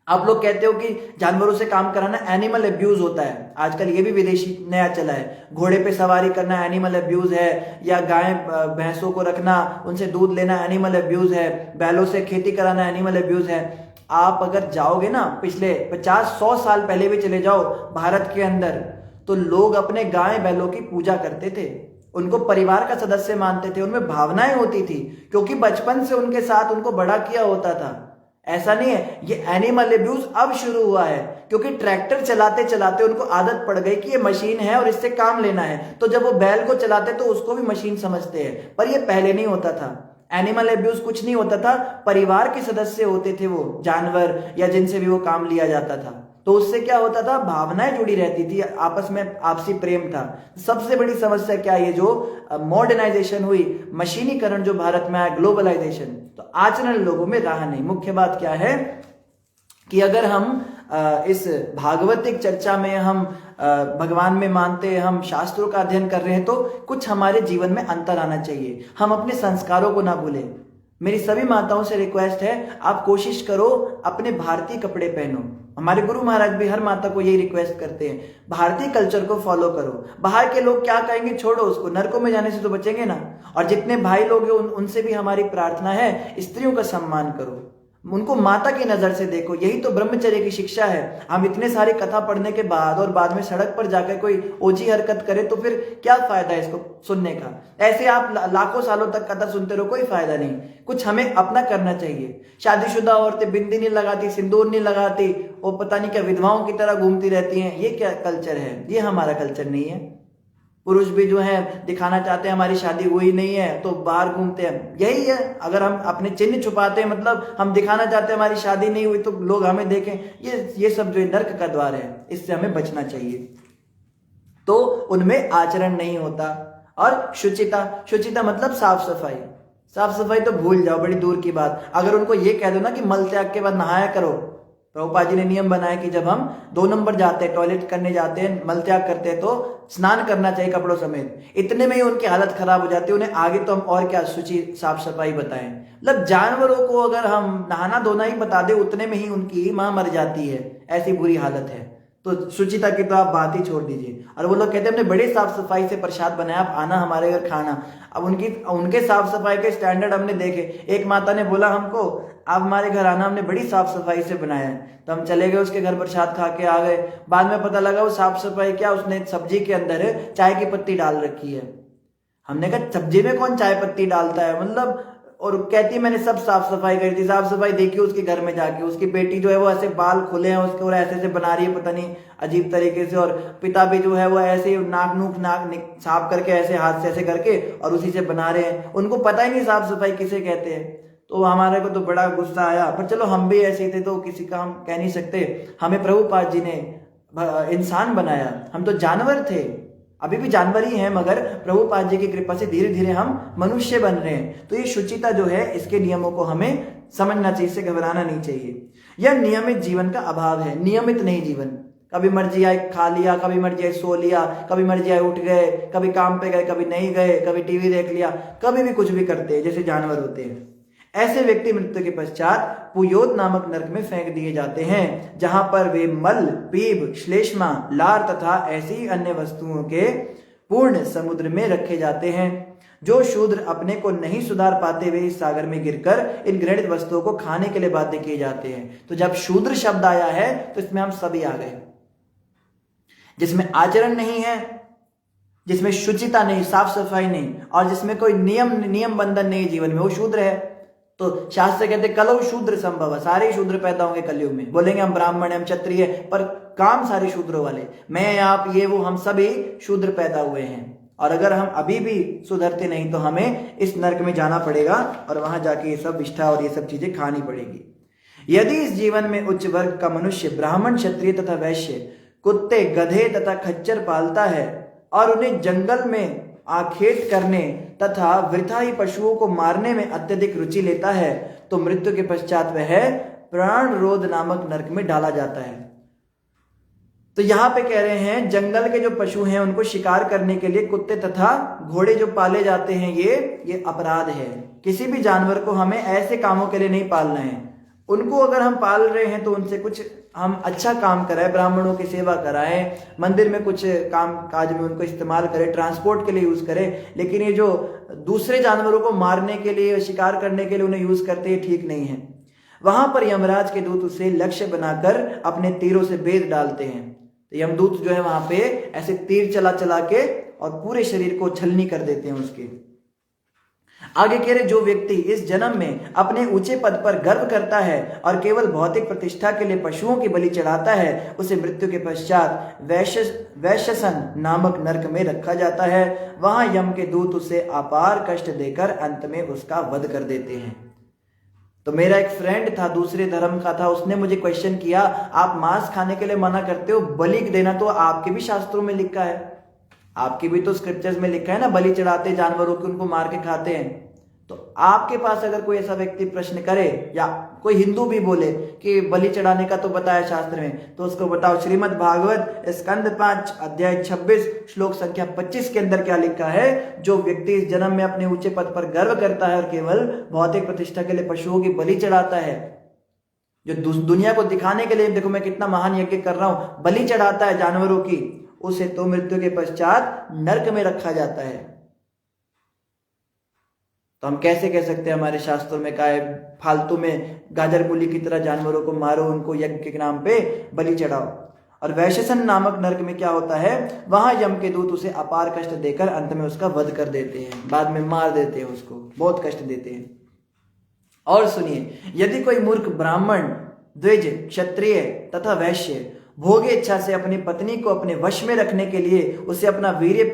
Speaker 1: आप लोग कहते हो कि जानवरों से काम कराना एनिमल अब्यूज होता है। आजकल ये भी विदेशी नया चला है, घोड़े पे सवारी करना एनिमल अब्यूज है, या गाय भैंसों को रखना, उनसे दूध लेना एनिमल अब्यूज है, बैलों से खेती कराना एनिमल अब्यूज है। आप अगर जाओगे ना पिछले 50-100 साल पहले भी चले जाओ भारत के अंदर, तो लोग अपने गाय बैलों की पूजा करते थे, उनको परिवार का सदस्य मानते थे, उनमें भावनाएं होती थी, क्योंकि बचपन से उनके साथ उनको बड़ा किया होता था। ऐसा नहीं है ये एनिमल अब्यूज अब शुरू हुआ है, क्योंकि ट्रैक्टर चलाते चलाते उनको आदत पड़ गई कि ये मशीन है और इससे काम लेना है, तो जब वो बैल को चलाते तो उसको भी मशीन समझते हैं। पर ये पहले नहीं होता था। एनिमल अब्यूज कुछ नहीं होता था, परिवार के सदस्य होते थे वो जानवर, या जिनसे भी वो काम लिया जाता था। तो उससे क्या होता था, भावनाएं जुड़ी रहती थी, आपस में आपसी प्रेम था। सबसे बड़ी समस्या क्या, ये जो मॉडर्नाइजेशन हुई, मशीनीकरण जो भारत में आया, ग्लोबलाइजेशन, तो आचरण लोगों में रहा नहीं। मुख्य बात क्या है कि अगर हम इस भागवतिक चर्चा में हम भगवान में मानते हैं, हम शास्त्रों का अध्ययन कर रहे हैं, तो कुछ हमारे जीवन में अंतर आना चाहिए। हम अपने संस्कारों को ना भूलें। मेरी सभी माताओं से रिक्वेस्ट है, आप कोशिश करो अपने भारतीय कपड़े पहनो। हमारे गुरु महाराज भी हर माता को यही रिक्वेस्ट करते हैं, भारतीय कल्चर को फॉलो करो। बाहर के लोग क्या कहेंगे छोड़ो उसको, नरकों में जाने से तो बचेंगे ना। और जितने भाई लोग हैं उनसे भी हमारी प्रार्थना है, स्त्रियों का सम्मान करो, उनको माता की नजर से देखो। यही तो ब्रह्मचर्य की शिक्षा है। हम इतने सारे कथा पढ़ने के बाद और बाद में सड़क पर जाकर कोई ओछी हरकत करे तो फिर क्या फायदा है इसको सुनने का। ऐसे आप लाखों सालों तक कथा सुनते रहो, कोई फायदा नहीं। कुछ हमें अपना करना चाहिए। शादीशुदा औरतें बिंदी नहीं लगाती, सिंदूर नहीं लगाती, वो पता नहीं क्या विधवाओं की तरह घूमती रहती हैं। ये क्या कल्चर है? ये हमारा कल्चर नहीं है। पुरुष भी जो है दिखाना चाहते हैं हमारी शादी हुई नहीं है तो बाहर घूमते हैं। यही है, अगर हम अपने चिन्ह छुपाते हैं, मतलब हम दिखाना चाहते हैं हमारी शादी नहीं हुई तो लोग हमें देखें, ये सब जो नर्क का द्वार है, इससे हमें बचना चाहिए। तो उनमें आचरण नहीं होता। और शुचिता मतलब साफ सफाई। साफ सफाई तो भूल जाओ, बड़ी दूर की बात। अगर उनको ये कह दो ना कि मल त्याग के बाद नहाया करो, प्रभुपाद जी ने नियम बनाया कि जब हम 2 नंबर जाते हैं, टॉयलेट करने जाते हैं, मल त्याग करते हैं, तो स्नान करना चाहिए कपड़ों समेत। इतने में ही उनकी हालत खराब हो जाती है। उन्हें आगे तो हम और क्या शुचि साफ सफाई बताएं। मतलब जानवरों को अगर हम नहाना धोना ही बता दें, उतने में ही उनकी मां मर जाती है, ऐसी बुरी हालत है। तो शुचिता की तो आप बात ही छोड़ दीजिए। और वो लोग कहते हैं हमने बड़ी साफ सफाई से प्रसाद बनाया, आप आना हमारे घर खाना। अब उनके साफ सफाई के स्टैंडर्ड हमने देखे। एक माता ने बोला हमको, आप हमारे घर आना, हमने बड़ी साफ सफाई से बनाया है। तो हम चले गए उसके घर, प्रसाद खा के आ गए। बाद में पता लगा वो साफ सफाई क्या, उसने सब्जी के अंदर चाय की पत्ती डाल रखी है। हमने कहा सब्जी में कौन चाय पत्ती डालता है, मतलब। और कहती है मैंने सब साफ सफाई करी थी। साफ सफाई देखी उसके घर में जाके, उसकी बेटी जो है वो ऐसे बाल खुले हैं उसके और ऐसे बना रही है, पता नहीं अजीब तरीके से। और पिता भी जो है वो ऐसे नाक साफ करके ऐसे हाथ से ऐसे करके और उसी से बना रहे हैं। उनको पता ही नहीं साफ सफाई किसे कहते हैं। तो हमारे को तो बड़ा गुस्सा आया, पर चलो हम भी ऐसे थे तो किसी का हम कह नहीं सकते। हमें प्रभुपाद जी ने इंसान बनाया, हम तो जानवर थे, अभी भी जानवर ही हैं, मगर प्रभुपाद जी की कृपा से धीरे धीरे हम मनुष्य बन रहे हैं। तो ये शुचिता जो है, इसके नियमों को हमें समझना चाहिए, इससे घबराना नहीं चाहिए। यह नियमित जीवन का अभाव है। नियमित नहीं जीवन, कभी मर्जी आए खा लिया, कभी मर्जी आए सो लिया, कभी मर्जी आए उठ गए, कभी काम पे गए, कभी नहीं गए, कभी टीवी देख लिया, कभी भी कुछ भी करते हैं जैसे जानवर होते हैं। ऐसे व्यक्ति मृत्यु के पश्चात पुयोत नामक नरक में फेंक दिए जाते हैं, जहां पर वे मल, पीप, श्लेष्मा, लार तथा ऐसी अन्य वस्तुओं के पूर्ण समुद्र में रखे जाते हैं। जो शूद्र अपने को नहीं सुधार पाते हुए इस सागर में गिरकर इन घृणित वस्तुओं को खाने के लिए बाध्य किए जाते हैं। तो जब शूद्र शब्द आया है तो इसमें हम सभी आ गए। जिसमें आचरण नहीं है, जिसमें शुचिता नहीं, साफ सफाई नहीं, और जिसमें कोई नियम बंधन नहीं जीवन में, वो शूद्र है। तो शास्त्र कहते कलौ शूद्र संभव, सारे शूद्र पैदा होंगे कलयुग में। बोलेंगे हम ब्राह्मण, हम क्षत्रिय, पर काम सारे शूद्रों वाले, मैं आप ये वो, हम सभी शूद्र पैदा हुए हैं। और अगर हम अभी भी सुधरते नहीं तो हमें इस नरक में जाना पड़ेगा और वहां जाके ये सब विष्ठा और ये सब चीजें खानी पड़ेगी। यदि इस जीवन में उच्च वर्ग का मनुष्य ब्राह्मण, क्षत्रिय तथा वैश्य कुत्ते, गधे तथा खच्चर पालता है और उन्हें जंगल में आखेट करने तथा वृथा ही पशुओं को मारने में अत्यधिक रुचि लेता है, तो मृत्यु के पश्चात वह प्राण रोध नामक नरक में डाला जाता है। तो यहां पे कह रहे हैं जंगल के जो पशु हैं उनको शिकार करने के लिए कुत्ते तथा घोड़े जो पाले जाते हैं, ये अपराध है। किसी भी जानवर को हमें ऐसे कामों के लिए नहीं पालना है। उनको अगर हम पाल रहे हैं तो उनसे कुछ हम अच्छा काम कराएं, ब्राह्मणों की सेवा कराएं, मंदिर में कुछ काम काज में उनको इस्तेमाल करें, ट्रांसपोर्ट के लिए यूज करें। लेकिन ये जो दूसरे जानवरों को मारने के लिए, शिकार करने के लिए उन्हें यूज करते हैं, ठीक नहीं है। वहां पर यमराज के दूत उसे लक्ष्य बनाकर अपने तीरों से बेध डालते हैं। तो यमदूत जो है वहां पे ऐसे तीर चला चला के और पूरे शरीर को छलनी कर देते हैं उसके। आगे कह रहे जो व्यक्ति इस जन्म में अपने ऊंचे पद पर गर्व करता है और केवल भौतिक प्रतिष्ठा के लिए पशुओं की बलि चढ़ाता है, उसे मृत्यु के पश्चात वैश्यसन नामक नरक में रखा जाता है। वहां यम के दूत उसे अपार कष्ट देकर अंत में उसका वध कर देते हैं। तो मेरा एक फ्रेंड था, दूसरे धर्म का था, उसने मुझे क्वेश्चन किया, आप मांस खाने के लिए मना करते हो, बलि देना तो आपके भी शास्त्रों में लिखा है, आपके भी तो स्क्रिप्चर्स में लिखा है ना, बलि चढ़ाते जानवरों को, उनको मार के खाते हैं। तो आपके पास अगर कोई ऐसा व्यक्ति प्रश्न करे या कोई हिंदू भी बोले कि बलि चढ़ाने का तो बताया शास्त्र में, तो उसको बताओ श्रीमद् भागवत स्कंद 5 अध्याय 26 श्लोक संख्या 25 के अंदर क्या लिखा है। जो व्यक्ति इस जन्म में अपने ऊंचे पद पर गर्व करता है और केवल भौतिक प्रतिष्ठा के लिए पशुओं की बलि चढ़ाता है, जो दुनिया को दिखाने के लिए देखो मैं कितना महान यज्ञ कर रहा हूं, बलि चढ़ाता है जानवरों की, उसे तो मृत्यु के पश्चात नरक में रखा जाता है। तो हम कैसे कह सकते हैं हमारे शास्त्रों में कहा है फालतू में गाजर मूली की तरह जानवरों को मारो, उनको यज्ञ के नाम पे बलि चढ़ाओ। और वैशसन नामक नरक में क्या होता है, वहां यम के दूत उसे अपार कष्ट देकर अंत में उसका वध कर देते हैं, बाद में मार देते हैं, उसको बहुत कष्ट देते हैं। और सुनिए, यदि कोई मूर्ख ब्राह्मण, द्विज, क्षत्रिय तथा वैश्य भोग इच्छा से अपनी पत्नी को अपने वश में रखने के लिए उसे अपना वीर्य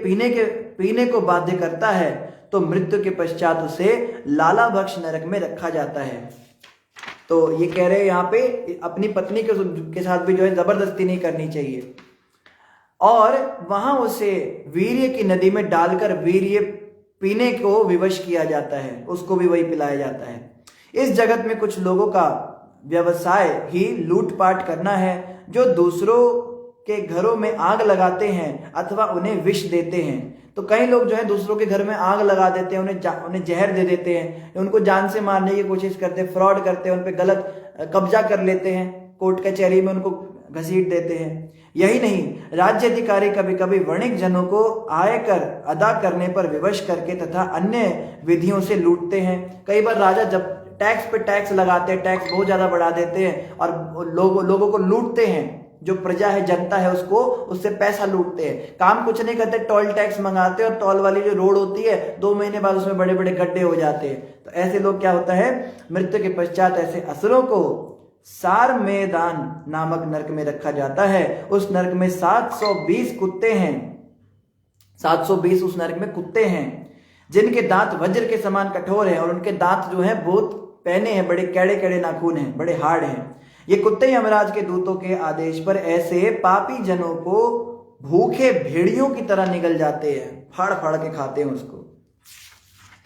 Speaker 1: पीने को बाध्य करता है, तो मृत्यु के पश्चात उसे लाला भक्ष नरक में रखा जाता है। तो ये कह रहे हैं यहाँ पे अपनी पत्नी के साथ भी जो है जबरदस्ती नहीं करनी चाहिए, और वहां उसे वीर्य की नदी में डालकर वीर्य पीने को विवश किया जाता है, उसको भी वही पिलाया जाता है। इस जगत में कुछ लोगों का व्यवसाय ही लूटपाट करना है, जो दूसरों के घरों में आग लगाते हैं अथवा उन्हें विष देते हैं। तो कई लोग जो है दूसरों के घर में आग लगा देते हैं, उन्हें जहर दे देते हैं, उनको जान से मारने की कोशिश करते हैं, फ्रॉड करते हैं, उन पे गलत कब्जा कर लेते हैं, कोर्ट कचहरी में उनको घसीट देते हैं। यही नहीं, राज्य अधिकारी कभी कभी वणिक जनों को आयकर अदा करने पर विवश करके तथा अन्य विधियों से लूटते हैं। कई बार राजा जब टैक्स पे टैक्स लगाते हैं, टैक्स बहुत ज्यादा बढ़ा देते हैं और लोगों को लूटते हैं, जो प्रजा है, जनता है, उसको उससे पैसा लूटते हैं। काम कुछ नहीं करते, टोल टैक्स मंगाते हैं, और टोल वाली जो रोड होती है 2 महीने बाद उसमें बड़े बड़े गड्ढे हो जाते हैं। तो ऐसे लोग क्या होता है, मृत्यु के पश्चात ऐसे असुरों को सार मैदान नामक नरक में रखा जाता है। उस नरक में 720 कुत्ते हैं, 720 उस नरक में कुत्ते हैं, जिनके दांत वज्र के समान कठोर हैं और उनके दांत जो है बहुत पैने हैं, बड़े कैड़े कैड़े नाखून हैं, बड़े हार्ड हैं। ये कुत्ते यमराज के दूतों के आदेश पर ऐसे पापी जनों को भूखे भेड़ियों की तरह निगल जाते हैं, फाड़ फाड़ के खाते हैं उसको।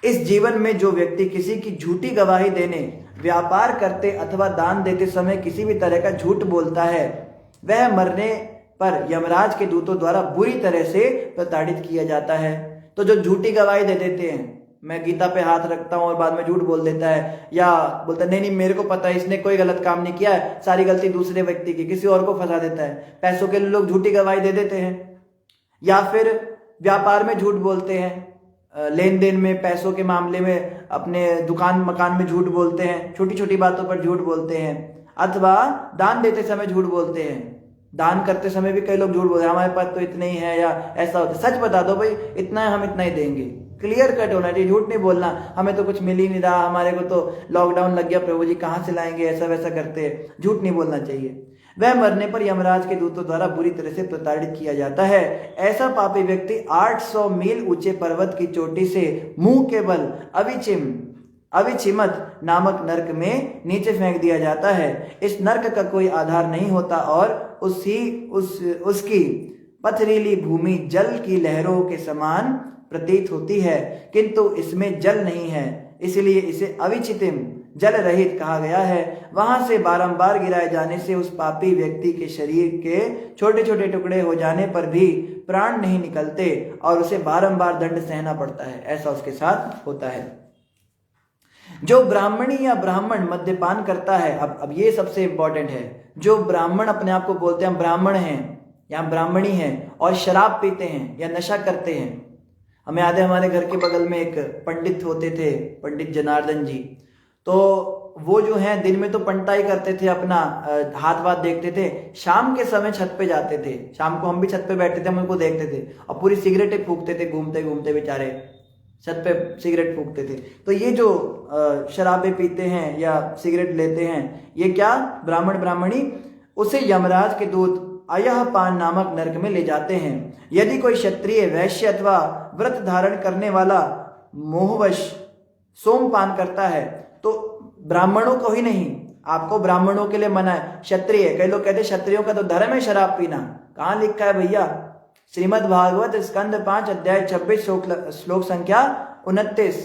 Speaker 1: इस जीवन में जो व्यक्ति किसी की झूठी गवाही देने, व्यापार करते अथवा दान देते समय किसी भी तरह का झूठ बोलता है, वह मरने पर यमराज के दूतों द्वारा बुरी तरह से प्रताड़ित किया जाता है। तो जो झूठी गवाही दे देते हैं, मैं गीता पे हाथ रखता हूं और बाद में झूठ बोल देता है, या बोलता है नहीं मेरे को पता है, इसने कोई गलत काम नहीं किया है, सारी गलती दूसरे व्यक्ति की, किसी और को फंसा देता है। पैसों के लिए लोग झूठी गवाही दे देते हैं, या फिर व्यापार में झूठ बोलते हैं, लेन देन में, पैसों के मामले में, अपने दुकान मकान में झूठ बोलते हैं, छोटी छोटी बातों पर झूठ बोलते हैं, अथवा दान देते समय झूठ बोलते हैं। दान करते समय भी कई लोग झूठ बोलते हैं, हमारे पास तो इतने ही है, या ऐसा होता है। सच बता दो भाई, इतना है, हम इतना ही देंगे, क्लियर कट होना चाहिए, झूठ नहीं बोलना, हमें तो कुछ मिल ही नहीं रहा, हमारे को तो लॉकडाउन लग गया, प्रभु जी कहाँ से लाएंगे, ऐसा वैसा करते हैं, झूठ नहीं बोलना चाहिए। वह मरने पर यमराज के दूतों द्वारा बुरी तरह से प्रताड़ित किया जाता है। ऐसा पापी व्यक्ति 800 मील ऊंचे पर्वत की चोटी से मुंह के बल अविचिमत नामक नरक में नीचे फेंक दिया जाता है। इस नरक का कोई आधार नहीं होता और उसकी पथरीली भूमि जल की लहरों के समान प्रतीत होती है, किंतु इसमें जल नहीं है, इसलिए इसे अविचितिम जल रहित कहा गया है। वहां से बारंबार गिराए जाने से उस पापी व्यक्ति के शरीर के छोटे छोटे टुकड़े हो जाने पर भी प्राण नहीं निकलते और उसे बारंबार दंड सहना पड़ता है, ऐसा उसके साथ होता है। जो ब्राह्मणी या ब्राह्मण मद्यपान करता है, अब ये सबसे इंपॉर्टेंट है, जो ब्राह्मण अपने आप को बोलते हैं हम ब्राह्मण हैं या ब्राह्मणी हैं और शराब पीते हैं या नशा करते हैं। हमें याद है हमारे घर के बगल में एक पंडित होते थे, पंडित जनार्दन जी, तो वो जो है दिन में तो पंटाई करते थे, अपना हाथ वाथ देखते थे, शाम के समय छत पे जाते थे, शाम को हम भी छत पे बैठते थे, हम उनको देखते थे और पूरी सिगरेटें फूकते थे, घूमते घूमते बेचारे छत पे सिगरेट फूकते थे। तो ये जो शराबें पीते हैं या सिगरेट लेते हैं, ये क्या ब्राह्मण ब्राह्मणी, उसे यमराज के दूत अयह पान नामक नरक में ले जाते हैं। यदि कोई क्षत्रिय, वैश्य अथवा व्रत धारण करने वाला मोहवश सोमपान करता है तो ब्राह्मणों को ही नहीं, आपको ब्राह्मणों के लिए मना है। क्षत्रिय, कई लोग कहते हैं क्षत्रियों का तो धर्म है शराब पीना। कहाँ लिखा है भैया? श्रीमद् भागवत स्कंद 5 अध्याय 26 श्लोक संख्या 29,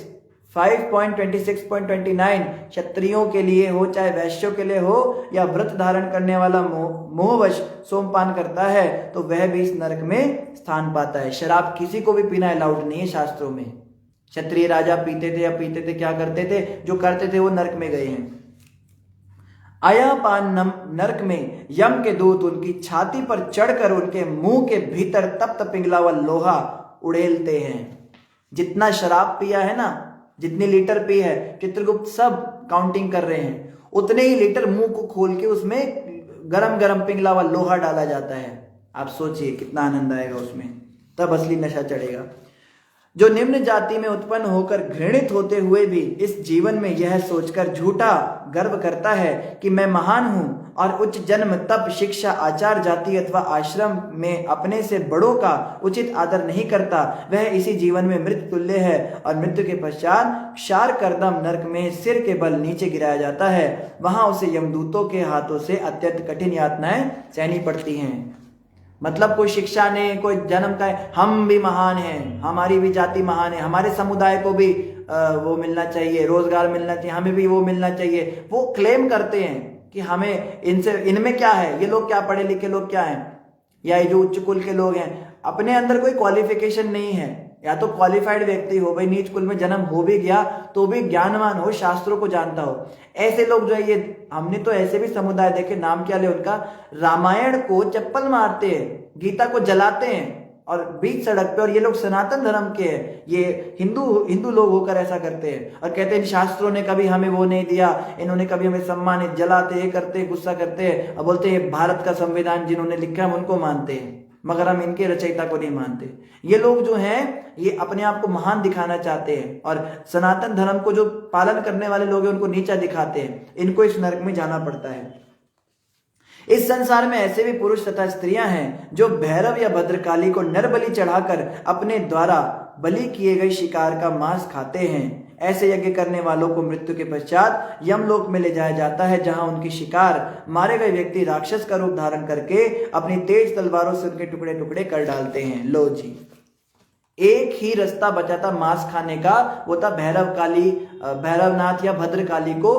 Speaker 1: 5.26.29। क्षत्रियों के लिए हो चाहे वैश्यों के लिए हो या व्रत धारण करने वाला मोहवश सोमपान करता है तो वह भी इस नरक में स्थान पाता है। शराब किसी को भी पीना अलाउड नहीं है शास्त्रों में। क्षत्रिय राजा पीते थे या पीते थे, क्या करते थे? जो करते थे वो नरक में गए हैं। आयापान नरक में यम के दूत उनकी छाती पर चढ़कर उनके मुंह के भीतर तप्त पिघला हुआ लोहा उड़ेलते हैं। जितना शराब पिया है ना, जितनी लीटर पी है, चित्रगुप्त सब काउंटिंग कर रहे हैं, उतने ही लीटर मुंह को खोल के उसमें गरम गरम पिघला हुआ लोहा डाला जाता है। आप सोचिए कितना आनंद आएगा उसमें, तब असली नशा चढ़ेगा। जो निम्न जाति में उत्पन्न होकर घृणित होते हुए भी इस जीवन में यह सोचकर झूठा गर्व करता है कि मैं महान हूं और उच्च जन्म, तप, शिक्षा, आचार, जाति अथवा आश्रम में अपने से बड़ों का उचित आदर नहीं करता, वह इसी जीवन में मृत्यु तुल्य है और मृत्यु के पश्चात क्षार कर्दम नरक में सिर के बल नीचे गिराया जाता है। वहां उसे यमदूतों के हाथों से अत्यंत कठिन यातनाएं सहनी पड़ती हैं। मतलब कोई शिक्षा ने, कोई जन्म का, हम भी महान हैं, हमारी भी जाति महान है, हमारे समुदाय को भी वो मिलना चाहिए, रोजगार मिलना चाहिए, हमें भी वो मिलना चाहिए। वो क्लेम करते हैं कि हमें इनसे, इनमें क्या है, ये लोग क्या पढ़े लिखे लोग क्या हैं, या ये जो उच्च कुल के लोग हैं, अपने अंदर कोई क्वालिफिकेशन नहीं है। या तो क्वालिफाइड व्यक्ति हो, भाई नीच कुल में जन्म हो भी गया तो भी ज्ञानवान हो, शास्त्रों को जानता हो। ऐसे लोग जो है, ये हमने तो ऐसे भी समुदाय देखे, नाम क्या ले उनका, रामायण को चप्पल मारते हैं, गीता को जलाते हैं और बीच सड़क पे, और ये लोग सनातन धर्म के हैं, ये हिंदू लोग होकर ऐसा करते हैं और कहते हैं शास्त्रों ने कभी हमें वो नहीं दिया, इन्होंने कभी हमें सम्मानित, जलाते, ये करते, गुस्सा करते हैं और बोलते हैं भारत का संविधान जिन्होंने लिखा हम उनको मानते हैं, मगर हम इनके रचयिता को नहीं मानते। ये लोग जो हैं ये अपने आप को महान दिखाना चाहते हैं और सनातन धर्म को जो पालन करने वाले लोग हैं उनको नीचा दिखाते हैं। इनको इस नरक में जाना पड़ता है। इस संसार में ऐसे भी पुरुष तथा स्त्रियां हैं जो भैरव या भद्रकाली को नर बलि चढ़ाकर अपने द्वारा बलि किए गए शिकार का मांस खाते हैं। ऐसे यज्ञ करने वालों को मृत्यु के पश्चात यमलोक में ले जाया जाता है, जहां उनकी शिकार मारे गए व्यक्ति राक्षस का रूप धारण करके अपनी तेज तलवारों से उनके टुकड़े टुकड़े कर डालते हैं। लो जी, एक ही रास्ता बचा था मांस खाने का, वो था भैरवनाथ या भद्रकाली को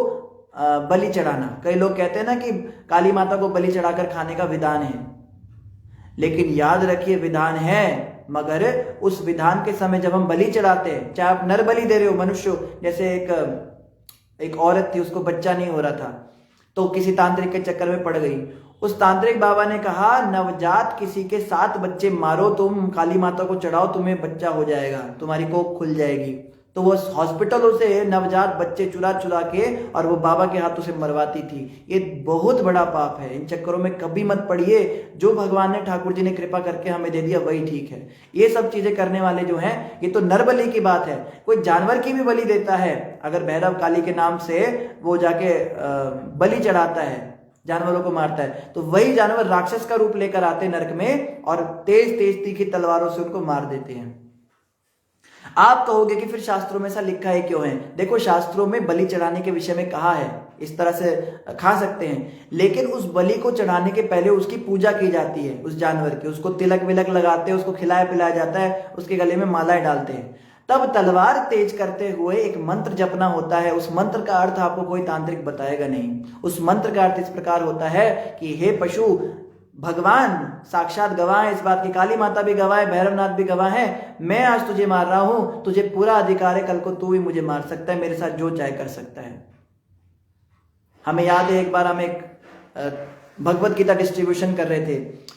Speaker 1: बलि चढ़ाना। कई लोग कहते हैं ना कि काली माता को बलि चढ़ाकर खाने का विधान है, लेकिन याद रखिए विधान है, मगर उस विधान के समय जब हम बलि चढ़ाते हैं, चाहे आप नर बलि दे रहे हो, मनुष्य, जैसे एक औरत थी, उसको बच्चा नहीं हो रहा था तो किसी तांत्रिक के चक्कर में पड़ गई। उस तांत्रिक बाबा ने कहा नवजात किसी के 7 बच्चे मारो, तुम काली माता को चढ़ाओ, तुम्हें बच्चा हो जाएगा, तुम्हारी कोख खुल जाएगी। तो वो हॉस्पिटलों से नवजात बच्चे चुरा चुरा के और वो बाबा के हाथों से मरवाती थी। ये बहुत बड़ा पाप है, इन चक्करों में कभी मत पड़िए। जो भगवान ने, ठाकुर जी ने कृपा करके हमें दे दिया वही ठीक है। ये सब चीजें करने वाले जो हैं, ये तो नर बलि की बात है, कोई जानवर की भी बलि देता है। अगर भैरव काली के नाम से वो जाके बलि चढ़ाता है, जानवरों को मारता है, तो वही जानवर राक्षस का रूप लेकर आते नरक में और तेज तेज तीखी तलवारों से उनको मार देते हैं। आप कहोगे कि फिर शास्त्रों में ऐसा लिखा है क्यों है? देखो, शास्त्रों में बलि चढ़ाने के विषय में कहा है, इस तरह से खा सकते हैं, लेकिन उस बलि को चढ़ाने के पहले उसकी पूजा की जाती है, उस जानवर की, उसको तिलक विलक लगाते हैं, उसको खिलाया पिलाया जाता है, उसके गले में मालाएं डालते हैं, तब तलवार तेज करते हुए एक मंत्र जपना होता है। उस मंत्र का अर्थ आपको कोई तांत्रिक बताएगा नहीं। उस मंत्र का अर्थ इस प्रकार होता है कि हे पशु, भगवान साक्षात गवाह है इस बात की, काली माता भी गवाह है, भैरवनाथ भी गवाह है, मैं आज तुझे मार रहा हूं, तुझे पूरा अधिकार है, कल को तू भी मुझे मार सकता है, मेरे साथ जो चाहे कर सकता है। हमें याद है एक बार हम एक भगवत गीता डिस्ट्रीब्यूशन कर रहे थे,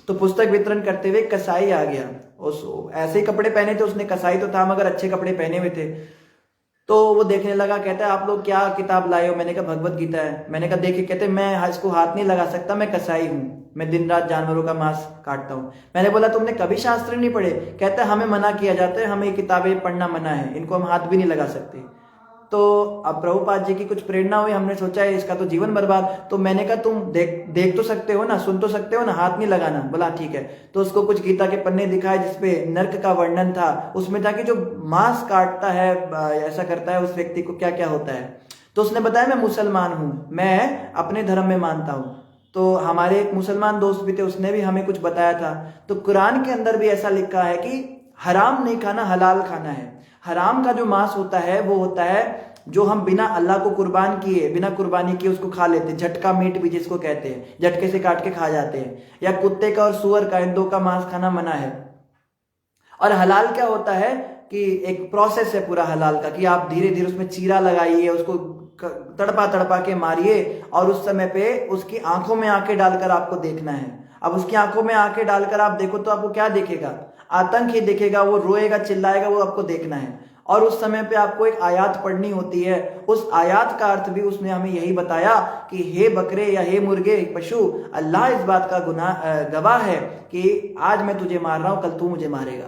Speaker 1: तो पुस्तक वितरण करते हुए कसाई आ गया। उस ऐसे ही कपड़े पहने थे उसने, कसाई तो था मगर अच्छे कपड़े पहने हुए थे। तो वो देखने लगा, कहता है आप लोग क्या किताब लाए हो? मैंने कहा भगवत गीता है। मैंने कहा देखिए, कहते मैं इसको हाथ नहीं लगा सकता, मैं कसाई हूँ, मैं दिन रात जानवरों का मांस काटता हूँ। मैंने बोला तुमने कभी शास्त्र नहीं पढ़े? कहता है हमें मना किया जाता है, हमें ये किताबें पढ़ना मना है, इनको हम हाथ भी नहीं लगा सकते। तो अब प्रभुपाद जी की कुछ प्रेरणा हुई, हमने सोचा है इसका तो जीवन बर्बाद। तो मैंने कहा तुम देख तो सकते हो ना, सुन तो सकते हो ना, हाथ नहीं लगाना। बोला ठीक है। तो उसको कुछ गीता के पन्ने दिखाए जिसपे नर्क का वर्णन था, उसमें था कि जो मांस काटता है, ऐसा करता है, उस व्यक्ति को क्या क्या होता है। तो उसने बताया मैं मुसलमान हूँ, मैं अपने धर्म में मानता हूँ। तो हमारे एक मुसलमान दोस्त भी थे, उसने भी हमें कुछ बताया था। तो कुरान के अंदर भी ऐसा लिखा है कि हराम नहीं खाना, हलाल खाना है। हराम का जो मांस होता है वो होता है जो हम बिना अल्लाह को कुर्बान किए, बिना कुर्बानी किए उसको खा लेते हैं, झटका मीट भी जिसको कहते हैं, झटके से काट के खा जाते हैं। या कुत्ते का और सुअर का, इन दो का मांस खाना मना है। और हलाल क्या होता है कि एक प्रोसेस है पूरा हलाल का, कि आप धीरे धीरे उसमें चीरा लगाइए, उसको तड़पा तड़पा के मारिए, और उस समय पे उसकी आंखों में आंखें डालकर आपको देखना है। अब उसकी आंखों में आंखें डालकर आप देखो तो आपको क्या दिखेगा? आतंक ही दिखेगा, वो रोएगा चिल्लाएगा, वो आपको देखना है। और उस समय पे आपको एक आयत पढ़नी होती है। उस आयत का अर्थ भी उसने हमें यही बताया कि हे बकरे या हे मुर्गे पशु, अल्लाह इस बात का गवाह है कि आज मैं तुझे मार रहा हूं, कल तू मुझे मारेगा।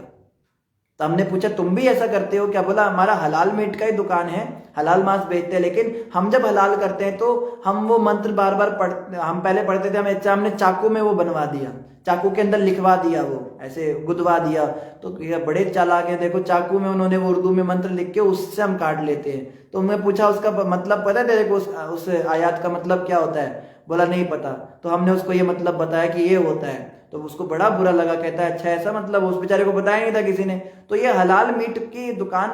Speaker 1: तो हमने पूछा तुम भी ऐसा करते हो क्या? बोला हमारा हलाल मीट का ही दुकान है, हलाल मांस बेचते हैं, लेकिन हम जब हलाल करते हैं तो हम वो मंत्र बार बार हम पहले पढ़ते थे, हमने चाकू में वो बनवा दिया, चाकू के अंदर लिखवा दिया, वो ऐसे गुदवा दिया। तो ये बड़े चालाक हैं, देखो चाकू में उन्होंने वो उर्दू में मंत्र लिख के उससे हम काट लेते हैं। तो मैं पूछा उसका मतलब पता है तेरे को, उस आयत का मतलब क्या होता है? बोला नहीं पता। तो हमने उसको ये मतलब बताया कि ये होता है। तो उसको बड़ा बुरा लगा, कहता है अच्छा ऐसा मतलब, उस बेचारे को बताया नहीं था किसी ने। तो ये हलाल मीट की दुकान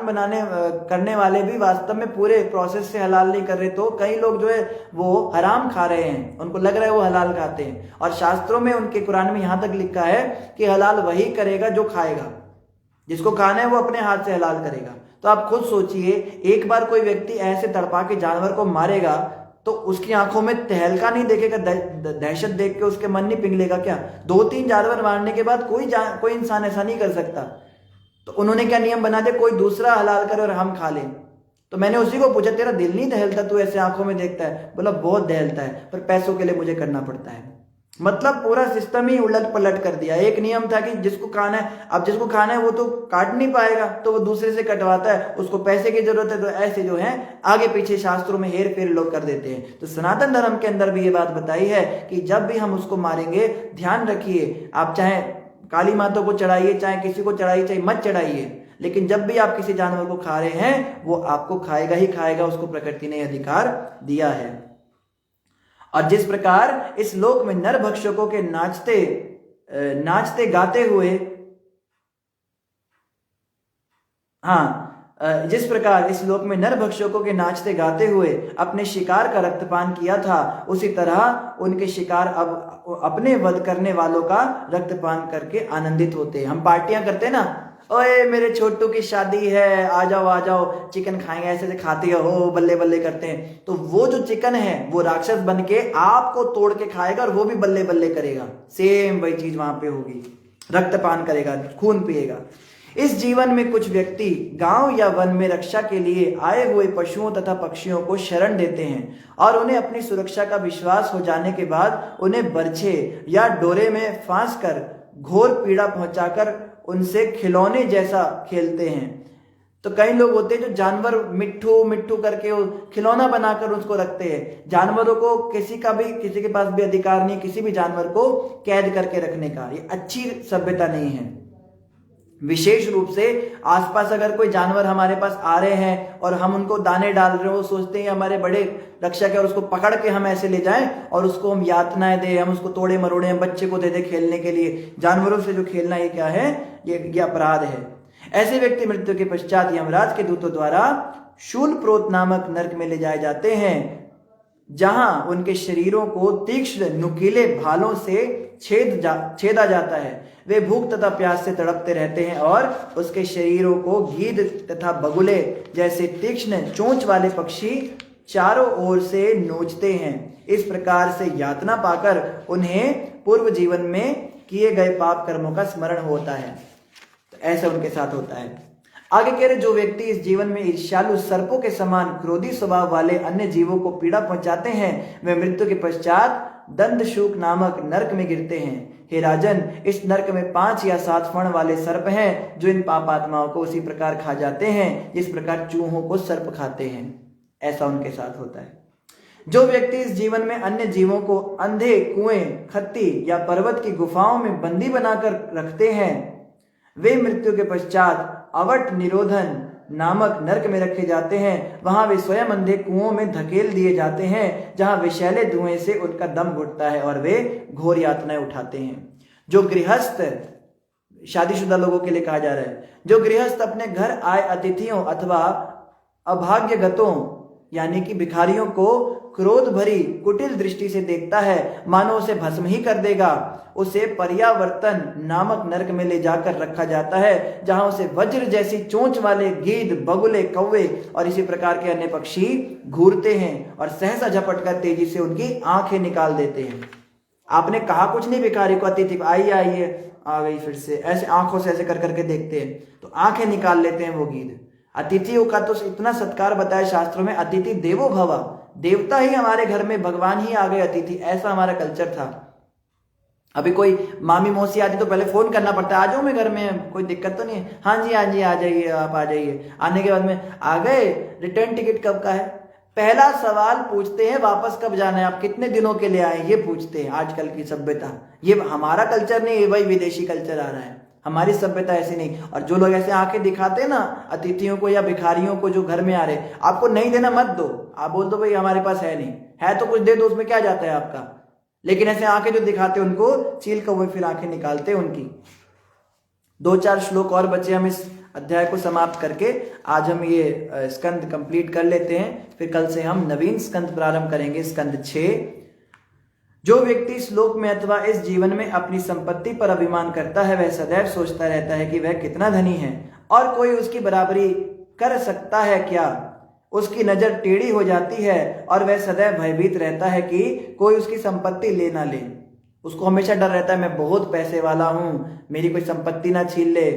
Speaker 1: करने वाले भी वास्तव में पूरे प्रोसेस से हलाल नहीं कर रहे। तो कई लोग जो है वो हराम खा रहे हैं, उनको लग रहा है वो हलाल खाते हैं। और शास्त्रों में उनके कुरान में यहां तक लिखा है कि हलाल वही करेगा जो खाएगा, जिसको खाना है वो अपने हाथ से हलाल करेगा। तो आप खुद सोचिए, एक बार कोई व्यक्ति ऐसे तड़पा के जानवर को मारेगा तो उसकी आंखों में तहलका नहीं देखेगा, दहशत देख के उसके मन नहीं पिघलेगा क्या? 2-3 जानवर मारने के बाद कोई इंसान ऐसा नहीं कर सकता। तो उन्होंने क्या नियम बना दिया, कोई दूसरा हलाल करे और हम खा लें। तो मैंने उसी को पूछा तेरा दिल नहीं दहलता, तू ऐसे आंखों में देखता है? बोला बहुत दहलता है, पर पैसों के लिए मुझे करना पड़ता है। मतलब पूरा सिस्टम ही उलट पलट कर दिया। एक नियम था कि जिसको खाना है, अब जिसको खाना है वो तो काट नहीं पाएगा, तो वो दूसरे से कटवाता है, उसको पैसे की जरूरत है। तो ऐसे जो है आगे पीछे शास्त्रों में हेर फेर लोग कर देते हैं। तो सनातन धर्म के अंदर भी ये बात बताई है कि जब भी हम उसको मारेंगे, ध्यान रखिए, आप चाहे काली माता को चढ़ाइए, चाहे किसी को चढ़ाइए, चाहे मत चढ़ाइए, लेकिन जब भी आप किसी जानवर को खा रहे हैं वो आपको खाएगा ही खाएगा, उसको प्रकृति ने अधिकार दिया है। और जिस प्रकार इस लोक में नर भक्षकों के नाचते गाते हुए, जिस प्रकार इस लोक में नर भक्षकों के नाचते गाते हुए अपने शिकार का रक्तपान किया था, उसी तरह उनके शिकार अब अपने वध करने वालों का रक्तपान करके आनंदित होते हैं। हम पार्टियां करते हैं ना, ओए मेरे छोटू की शादी है, आ जाओ चिकन खाएंगे, ऐसे खाते हो, बल्ले बल्ले करते हैं। तो वो जो चिकन है वो राक्षस बन के आपको तोड़ के खाएगा और वो भी बल्ले बल्ले करेगा। सेम वही चीज वहां पे होगी, रक्तपान करेगा, खून पिएगा। इस जीवन में कुछ व्यक्ति गांव या वन में रक्षा के लिए आए हुए पशुओं तथा पक्षियों को शरण देते हैं और उन्हें अपनी सुरक्षा का विश्वास हो जाने के बाद उन्हें बर्छे या डोरे में फांस कर घोर पीड़ा पहुंचाकर उनसे खिलौने जैसा खेलते हैं। तो कई लोग होते हैं जो जानवर मिट्ठू मिट्ठू करके खिलौना बनाकर उसको रखते हैं। जानवरों को किसी के पास भी अधिकार नहीं किसी भी जानवर को कैद करके रखने का। ये अच्छी सभ्यता नहीं है। विशेष रूप से आसपास अगर कोई जानवर हमारे पास आ रहे हैं और हम उनको दाने डाल रहे हो, सोचते हैं हमारे बड़े रक्षक है और उसको पकड़ के हम ऐसे ले जाएं और उसको हम यातनाएं दें, हम उसको तोड़े मरोड़े बच्चे को दे दे खेलने के लिए। जानवरों से जो खेलना ये क्या है? ये अपराध है। ऐसे व्यक्ति मृत्यु के पश्चात यमराज के दूतों द्वारा शूल प्रोत नामक नरक में ले जाए जाते हैं, जहां उनके शरीरों को तीक्ष्ण नुकीले भालों से छेदा जाता है। वे भूख तथा प्यास से तड़पते रहते हैं और उसके शरीरों को गीद तथा बगुले जैसे तीक्ष्ण चोंच वाले पक्षी चारों ओर से नोचते हैं। इस प्रकार से यातना पाकर उन्हें पूर्व जीवन में किए गए पाप कर्मों का स्मरण होता है। तो ऐसा उनके साथ होता है। आगे कह रहे, जो व्यक्ति इस जीवन में ईर्ष्यालु सर्पों के समान क्रोधी स्वभाव वाले अन्य जीवों को पीड़ा पहुंचाते हैं, वे मृत्यु के पश्चात दंडशूक नामक नरक में गिरते हैं। हे राजन, इस नरक में 5 या 7 फण वाले सर्प हैं जो इन पापात्माओं को उसी प्रकार खा जाते हैं जिस प्रकार चूहों को सर्प खाते हैं। ऐसा उनके साथ होता है। जो व्यक्ति इस जीवन में अन्य जीवों को अंधे कुएं, खत्ती या पर्वत की गुफाओं में बंदी बनाकर रखते हैं, वे मृत्यु के पश्चात अवट निरोधन नामक नरक में रखे जाते हैं। वहां वे स्वयं अंधे कुओं में धकेल दिए जाते हैं, जहां विषैले धुएं से उनका दम घुटता है और वे घोर यातनाएं उठाते हैं। जो गृहस्थ, शादीशुदा लोगों के लिए कहा जा रहा है, जो गृहस्थ अपने घर आए अतिथियों अथवा अभाग्यगतों यानी कि भिखारियों को क्रोध भरी कुटिल दृष्टि से देखता है, मानो उसे भस्म ही कर देगा, उसे पर्यावर्तन नामक नरक में ले जाकर रखा जाता है, जहां उसे वज्र जैसी चोंच वाले गीद, बगुले, कौवे और इसी प्रकार के अन्य पक्षी घूरते हैं और सहसा झपटकर तेजी से उनकी आंखें निकाल देते हैं। आपने कहा कुछ नहीं भिखारी को, अतिथि आइए आइए, आ गई फिर से, ऐसे आंखों से ऐसे कर करके देखते हैं तो आंखें निकाल लेते हैं वो गीद। अतिथियों का तो इतना सत्कार बताया शास्त्रों में, अतिथि देवो भव, देवता ही हमारे घर में, भगवान ही आ गए अतिथि, ऐसा हमारा कल्चर था। अभी कोई मामी मौसी आती तो पहले फोन करना पड़ता है, आ जाओ मैं घर में, कोई दिक्कत तो नहीं है, हाँ जी आ जाइए, आप आ जाइए। आने के बाद में आ गए, रिटर्न टिकट कब का है, पहला सवाल पूछते हैं वापस कब जाना है, आप कितने दिनों के लिए आए, ये पूछते हैं। आजकल की सभ्यता, ये हमारा कल्चर नहीं, ये भाई विदेशी कल्चर आ रहा है, हमारी सभ्यता ऐसी नहीं। और जो लोग ऐसे आंखें दिखाते हैं ना अतिथियों को या भिखारियों को जो घर में आ रहे, आपको नहीं देना मत दो, आप बोल दो भाई हमारे पास है नहीं, है तो कुछ दे दो, उसमें क्या जाता है आपका। लेकिन ऐसे आंखें जो दिखाते उनको चील कौवे फिर आंखें निकालते उनकी। 2-4 श्लोक और बचे, हम इस अध्याय को समाप्त करके आज हम ये स्कंद कंप्लीट कर लेते हैं, फिर कल से हम नवीन स्कंद प्रारंभ करेंगे, स्कंद 6। जो व्यक्ति इस लोक में अथवा इस जीवन में अपनी संपत्ति पर अभिमान करता है, वह सदैव सोचता रहता है कि वह कितना धनी है और कोई उसकी बराबरी कर सकता है क्या। उसकी नजर टेढ़ी हो जाती है और वह सदैव भयभीत रहता है कि कोई उसकी संपत्ति ले ना ले। उसको हमेशा डर रहता है मैं बहुत पैसे वाला हूं, मेरी कोई संपत्ति ना छीन ले।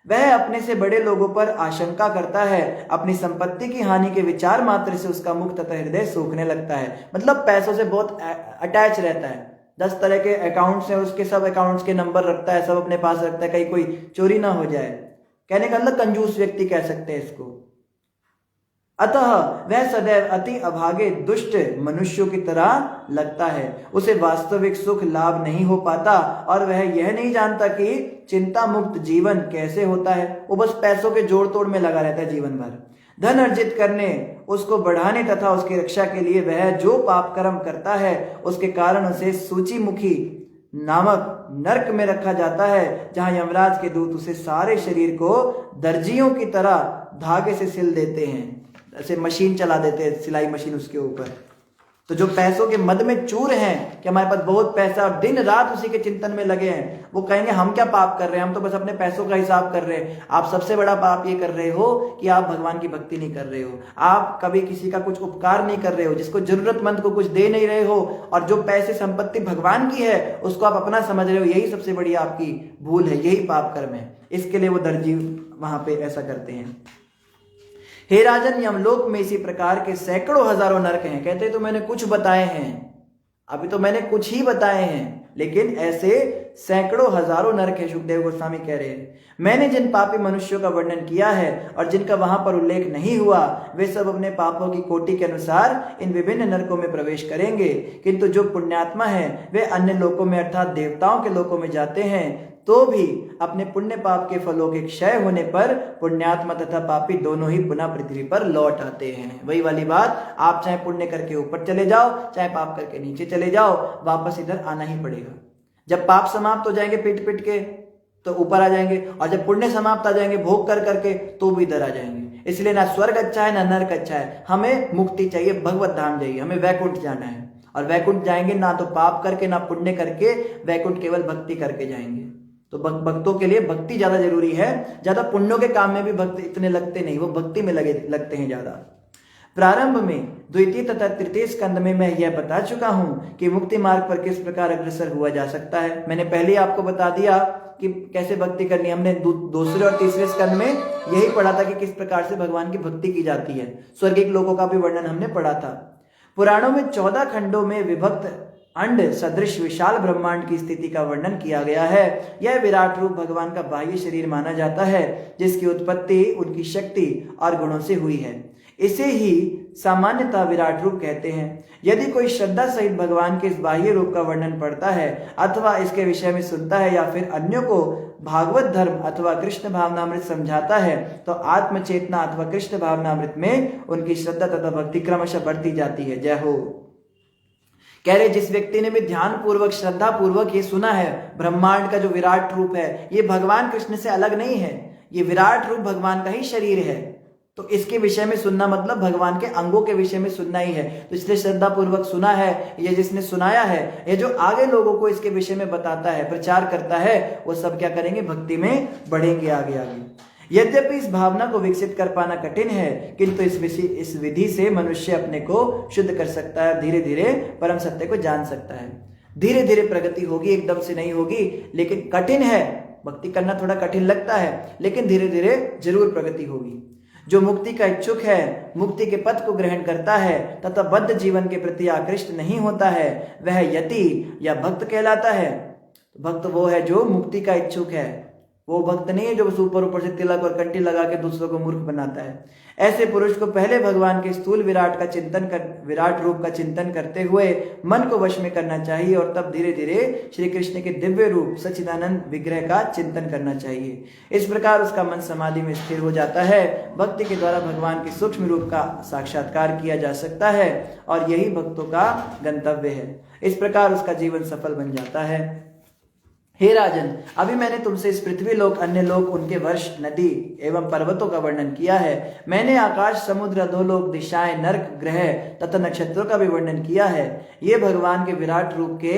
Speaker 1: वह अपने से बड़े लोगों पर आशंका करता है, अपनी संपत्ति की हानि के विचार मात्र से उसका मुख तथा हृदय सूखने लगता है। मतलब पैसों से बहुत अटैच रहता है, 10 तरह के अकाउंट्स हैं उसके, सब अकाउंट्स के नंबर रखता है, सब अपने पास रखता है, कहीं कोई चोरी ना हो जाए। कहने का मतलब कंजूस व्यक्ति कह सकते हैं इसको। अतः वह सदैव अति अभागे दुष्ट मनुष्यों की तरह लगता है, उसे वास्तविक सुख लाभ नहीं हो पाता और वह यह नहीं जानता कि चिंता मुक्त जीवन कैसे होता है। वो बस पैसों के जोड़ तोड़ में लगा रहता है जीवन भर। धन अर्जित करने, उसको बढ़ाने तथा उसकी रक्षा के लिए वह जो पाप कर्म करता है उसके कारण उसे सूचीमुखी नामक नरक में रखा जाता है, जहां यमराज के दूत उसे सारे शरीर को दर्जियों की तरह धागे से सिल देते हैं, ऐसे मशीन चला देते हैं, सिलाई मशीन उसके ऊपर। तो जो पैसों के मद में चूर हैं कि हमारे पास बहुत पैसा और दिन रात उसी के चिंतन में लगे हैं, वो कहेंगे हम क्या पाप कर रहे हैं, हम तो बस अपने पैसों का हिसाब कर रहे हैं। आप सबसे बड़ा पाप ये कर रहे हो कि आप भगवान की भक्ति नहीं कर रहे हो, आप कभी किसी का कुछ उपकार नहीं कर रहे हो, जिसको जरूरतमंद को कुछ दे नहीं रहे हो, और जो पैसे संपत्ति भगवान की है उसको आप अपना समझ रहे हो, यही सबसे बड़ी आपकी भूल है, यही पाप कर्म है। इसके लिए वो दर्जी वहां पे ऐसा करते हैं। हे राजन, यमलोक में इसी प्रकार के सैकड़ों हजारों नरक हैं। कहते तो मैंने कुछ बताए हैं, अभी तो मैंने कुछ ही बताए हैं, लेकिन ऐसे सैकड़ों हजारों नरक है। सुखदेव गोस्वामी कह रहे हैं मैंने जिन पापी मनुष्यों का वर्णन किया है और जिनका वहां पर उल्लेख नहीं हुआ, वे सब अपने पापों की कोटि के अनुसार इन विभिन्न नरकों में प्रवेश करेंगे। किंतु जो पुण्यात्मा है वे अन्य लोकों में अर्थात देवताओं के लोकों में जाते हैं, तो भी अपने पुण्य पाप के फलों के क्षय होने पर पुण्यात्मा तथा पापी दोनों ही पुनः पृथ्वी पर लौट आते हैं। वही वाली बात, आप चाहे पुण्य करके ऊपर चले जाओ, चाहे पाप करके नीचे चले जाओ, वापस इधर आना ही पड़ेगा। जब पाप समाप्त हो जाएंगे पीट पीट के तो ऊपर आ जाएंगे, और जब पुण्य समाप्त आ जाएंगे भोग कर करके तो भी इधर आ जाएंगे। इसलिए ना स्वर्ग अच्छा है ना नरक अच्छा है, हमें मुक्ति चाहिए, भगवत धाम चाहिए, हमें वैकुंठ जाना है। और वैकुंठ जाएंगे ना तो पाप करके ना पुण्य करके, वैकुंठ केवल भक्ति करके जाएंगे। तो भक्तों के लिए भक्ति ज्यादा जरूरी है, ज्यादा पुण्यों के काम में भी भक्त इतने लगते नहीं, वो भक्ति में लगते हैं ज्यादा। प्रारंभ में द्वितीय तथा तृतीय स्कंद में मैं यह बता चुका हूं कि मुक्ति मार्ग पर किस प्रकार अग्रसर हुआ जा सकता है। मैंने पहले आपको बता दिया कि कैसे भक्ति करनी। हमने दूसरे और तीसरे स्कंद में यही पढ़ा था कि किस प्रकार से भगवान की भक्ति की जाती है। स्वर्गिक लोकों का भी वर्णन हमने पढ़ा था। पुराणों में 14 खंडों में विभक्त अंड सदृश विशाल ब्रह्मांड की स्थिति का वर्णन किया गया है। यह विराट रूप भगवान का बाह्य शरीर माना जाता है, जिसकी उत्पत्ति उनकी शक्ति और गुणों से हुई है। इसे ही सामान्यतः विराट रूप कहते हैं। यदि कोई श्रद्धा सहित भगवान के इस बाह्य रूप का वर्णन पढ़ता है अथवा इसके विषय में सुनता है या फिर अन्यों को भागवत धर्म अथवा कृष्ण भावनामृत समझाता है तो आत्म चेतना अथवा कृष्ण भावनामृत में उनकी श्रद्धा तथा भक्ति क्रमशः बढ़ती जाती है। जय हो। कह रहे जिस व्यक्ति ने भी ध्यान पूर्वक श्रद्धा पूर्वक ये सुना है ब्रह्मांड का जो विराट रूप है ये भगवान कृष्ण से अलग नहीं है, ये विराट रूप भगवान का ही शरीर है, तो इसके विषय में सुनना मतलब भगवान के अंगों के विषय में सुनना ही है। तो इसलिए श्रद्धा पूर्वक सुना है, ये जिसने सुनाया है, ये जो आगे लोगों को इसके विषय में बताता है, प्रचार करता है, वो सब क्या करेंगे, भक्ति में बढ़ेंगे आगे आगे। यद्यपि इस भावना को विकसित कर पाना कठिन है किंतु इस विधि से मनुष्य अपने को शुद्ध कर सकता है, धीरे धीरे परम सत्य को जान सकता है। धीरे धीरे प्रगति होगी, एकदम से नहीं होगी, लेकिन कठिन है। भक्ति करना थोड़ा कठिन लगता है लेकिन धीरे धीरे जरूर प्रगति होगी। जो मुक्ति का इच्छुक है, मुक्ति के पथ को ग्रहण करता है तथा बद्ध जीवन के प्रति आकृष्ट नहीं होता है, वह यति या भक्त कहलाता है। भक्त वो है जो मुक्ति का इच्छुक है, वो भक्त नहीं है जो ऊपर से तिलक और कंठी लगा के दूसरों को मूर्ख बनाता है। ऐसे पुरुष को पहले भगवान के स्थूल विराट रूप का चिंतन करते हुए मन को वश में करना चाहिए और तब धीरे धीरे श्री कृष्ण के दिव्य रूप सच्चिदानंद विग्रह का चिंतन करना चाहिए। इस प्रकार उसका मन समाधि में स्थिर हो जाता है। भक्ति के द्वारा भगवान के सूक्ष्म रूप का साक्षात्कार किया जा सकता है और यही भक्तों का गंतव्य है। इस प्रकार उसका जीवन सफल बन जाता है। हे राजन, अभी मैंने तुमसे इस पृथ्वी लोक, अन्य लोक, उनके वर्ष, नदी एवं पर्वतों का वर्णन किया है। मैंने आकाश, समुद्र, अधोलोक, दिशाएं, नर्क, ग्रह तथा नक्षत्रों का भी वर्णन किया है। ये भगवान के विराट रूप के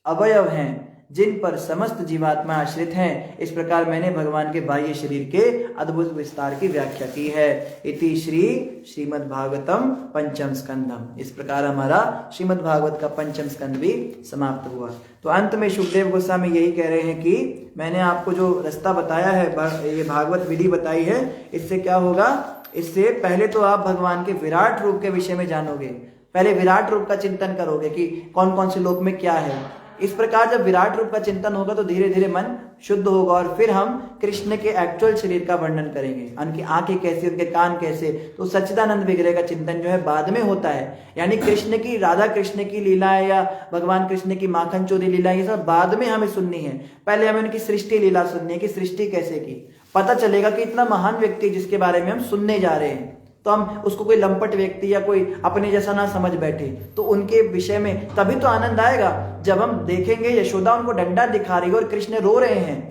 Speaker 1: अवयव हैं जिन पर समस्त जीवात्मा आश्रित हैं। इस प्रकार मैंने भगवान के बाह्य शरीर के अद्भुत विस्तार की व्याख्या की है। इति श्रीमद् भागवतम पंचम स्कंदम। इस प्रकार हमारा श्रीमद् भागवत का पंचम स्कंद भी समाप्त हुआ। तो अंत में शुकदेव गोस्वामी यही कह रहे हैं कि मैंने आपको जो रास्ता बताया है, ये भागवत विधि बताई है, इससे क्या होगा, इससे पहले तो आप भगवान के विराट रूप के विषय में जानोगे, पहले विराट रूप का चिंतन करोगे कि कौन कौन से लोक में क्या है। इस प्रकार जब विराट रूप का चिंतन होगा तो धीरे धीरे मन शुद्ध होगा और फिर हम कृष्ण के एक्चुअल शरीर का वर्णन करेंगे, उनकी आंखें कैसे, उनके कान कैसे। तो सच्चिदानंद विग्रह का चिंतन जो है बाद में होता है, यानी कृष्ण की, राधा कृष्ण की लीलाएं या भगवान कृष्ण की माखन चोरी लीला, ये सब बाद में हमें सुननी है। पहले हमें उनकी सृष्टि लीला सुननी है कि सृष्टि कैसे की, पता चलेगा कि इतना महान व्यक्ति जिसके बारे में हम सुनने जा रहे हैं, तो हम उसको कोई लंपट व्यक्ति या कोई अपने जैसा ना समझ बैठे। तो उनके विषय में तभी तो आनंद आएगा जब हम देखेंगे यशोदा उनको डंडा दिखा रही है और कृष्ण रो रहे हैं,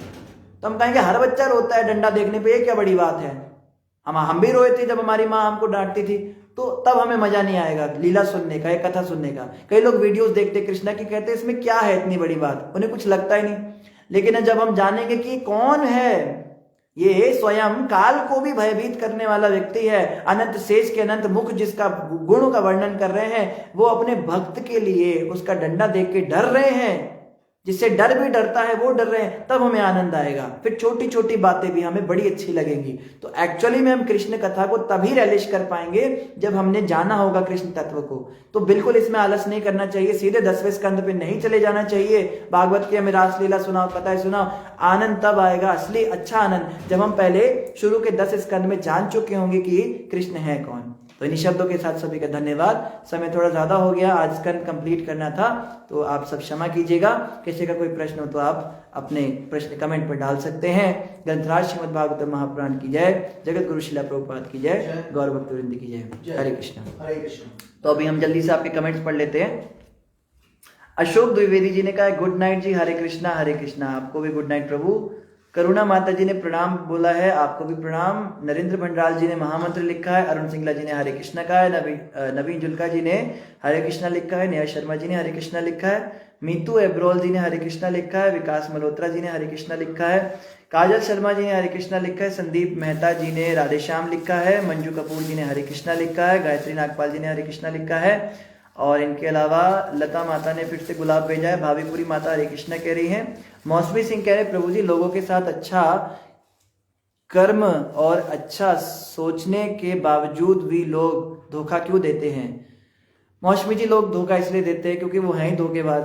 Speaker 1: तो हम कहेंगे हर बच्चा रोता है डंडा देखने पे, ये क्या बड़ी बात है। हम भी रोए थे जब हमारी माँ हमको डांटती थी, तो तब हमें मजा नहीं आएगा लीला सुनने का, एक कथा सुनने का। कई लोग वीडियोस देखते कृष्णा की, कहते हैं इसमें क्या है इतनी बड़ी बात, उन्हें कुछ लगता ही नहीं। लेकिन जब हम जानेंगे कि कौन है, ये स्वयं काल को भी भयभीत करने वाला व्यक्ति है, अनंत शेष के अनंत मुख जिसका गुण का वर्णन कर रहे हैं, वो अपने भक्त के लिए उसका डंडा देख के डर रहे हैं, जिससे डर भी डरता है वो डर रहे हैं, तब हमें आनंद आएगा। फिर छोटी छोटी बातें भी हमें बड़ी अच्छी लगेंगी। तो एक्चुअली में हम कृष्ण कथा को तभी रियलाइज कर पाएंगे जब हमने जाना होगा कृष्ण तत्व को। तो बिल्कुल इसमें आलस नहीं करना चाहिए, सीधे 10वें स्कंद पे नहीं चले जाना चाहिए। भागवत की हमें रासलीला सुनाओ, कथाएं सुनाओ, आनंद तब आएगा, असली अच्छा आनंद, जब हम पहले शुरू के 10 स्कंद में जान चुके होंगे कि कृष्ण है कौन। तो इन शब्दों के साथ सभी का धन्यवाद। समय थोड़ा ज्यादा हो गया, आज स्कंद कंप्लीट करना था, तो आप सब क्षमा कीजिएगा। किसी का कोई प्रश्न हो तो आप अपने प्रश्न कमेंट पर डाल सकते हैं। ग्रंथराज श्रीमद् भागवत महापुराण की जय, जगत गुरु शिला प्रभुपाद की जय, गौर भक्तवृंद की जय। हरे कृष्ण, हरे कृष्ण। तो अभी हम जल्दी से आपके कमेंट्स पढ़ लेते हैं। अशोक द्विवेदी जी ने कहा गुड नाइट जी, हरे कृष्णा हरे कृष्णा। आपको भी गुड नाइट प्रभु। करुणा माता जी ने प्रणाम बोला है, आपको भी प्रणाम। नरेंद्र भंडाल जी ने महामंत्र लिखा है। अरुण सिंगला जी ने हरे कृष्णा कहा है। नवीन जुल्का जी ने हरे कृष्णा लिखा है। नेहा शर्मा जी ने हरे कृष्णा लिखा है। मीतू एब्रोल जी ने हरे कृष्णा लिखा है। विकास मल्होत्रा जी ने हरे कृष्णा लिखा है। काजल शर्मा जी ने हरे कृष्णा लिखा है। संदीप मेहता जी ने राधेश्याम लिखा है। मंजू कपूर जी ने हरे कृष्णा लिखा है। गायत्री नागपाल जी ने हरे कृष्णा लिखा है। और इनके अलावा लता माता ने फिर से गुलाब भेजा है। भावीपुरी माता हरे कृष्णा कह रही हैं। मौसमी सिंह कह रहे प्रभु जी लोगों के साथ अच्छा कर्म और अच्छा सोचने के बावजूद भी लोग धोखा क्यों देते हैं? मौसमी जी, लोग धोखा इसलिए देते हैं क्योंकि वो हैं ही धोखेबाज।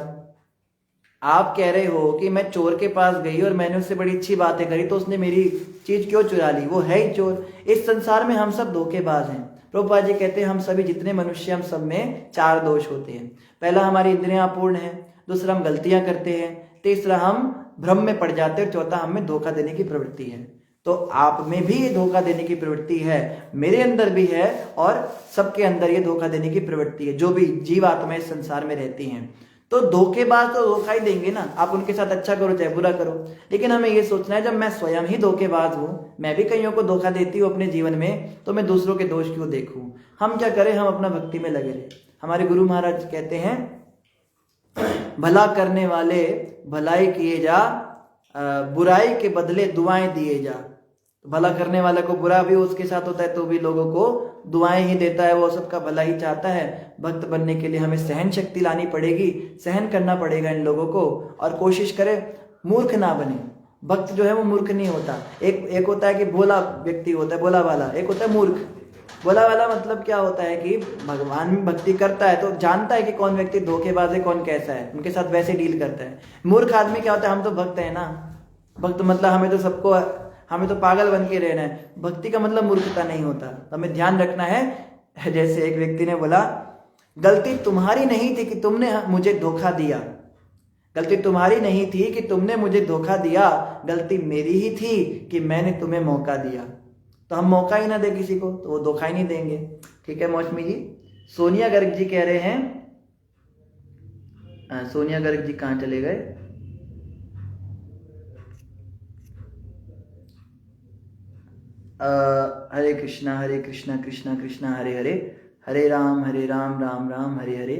Speaker 1: आप कह रहे हो कि मैं चोर के पास गई और मैंने उससे बड़ी अच्छी बातें करी तो उसने मेरी चीज क्यों चुरा ली, वो है ही चोर। इस संसार में हम सब धोखेबाज हैं। प्रभुपाद जी कहते हैं हम सभी जितने मनुष्य, हम सब में 4 दोष होते हैं। पहला, हमारी इंद्रियां अपूर्ण है। दूसरा, हम गलतियां करते हैं। तीसरा, हम भ्रम में पड़ जाते हैं। और चौथा, हमें धोखा देने की प्रवृत्ति है। तो आप में भी ये धोखा देने की प्रवृत्ति है, मेरे अंदर भी है, और सबके अंदर ये धोखा देने की प्रवृत्ति है, जो भी जीव आत्माएं इस संसार में रहती हैं। तो धोखेबाज तो धोखा ही देंगे ना, आप उनके साथ अच्छा करो चाहे बुरा करो। लेकिन हमें ये सोचना है, जब मैं स्वयं ही धोखेबाज हूं, मैं भी कईयों को धोखा देती हूँ अपने जीवन में, तो मैं दूसरों के दोष क्यों देखूं। हम क्या करें, हम अपना भक्ति में लगे रहे। हमारे गुरु महाराज कहते हैं, भला करने वाले भलाई किए जा, बुराई के बदले दुआएं दिए जा। भला करने वाले को बुरा भी उसके साथ होता है तो भी लोगों को दुआएं ही देता है, वो सबका भला ही चाहता है। भक्त बनने के लिए हमें सहन शक्ति लानी पड़ेगी, सहन करना पड़ेगा इन लोगों को, और कोशिश करें मूर्ख ना बने। भक्त जो है वो मूर्ख नहीं होता। एक होता है कि भोला व्यक्ति होता है, भोला वाला, एक होता है मूर्ख। भोला वाला मतलब क्या होता है कि भगवान में भक्ति करता है तो जानता है कि कौन व्यक्ति धोखेबाज है, कौन कैसा है, उनके साथ वैसे डील करता है। मूर्ख आदमी क्या होता है, हम तो भक्त है ना, भक्त मतलब हमें तो पागल बन के रहना है। भक्ति का मतलब मूर्खता नहीं होता। तो हमें ध्यान रखना है। जैसे एक व्यक्ति ने बोला, गलती तुम्हारी नहीं थी कि तुमने मुझे धोखा दिया, गलती तुम्हारी नहीं थी कि तुमने मुझे धोखा दिया, गलती मेरी ही थी कि मैंने तुम्हें मौका दिया। तो हम मौका ही ना दे किसी को तो वो धोखा ही नहीं देंगे। ठीक है मौसमी जी। सोनिया गर्ग जी कह रहे हैं, सोनिया गर्ग जी कहाँ चले गए? हरे कृष्णा कृष्णा कृष्णा हरे हरे, हरे राम राम राम हरे हरे।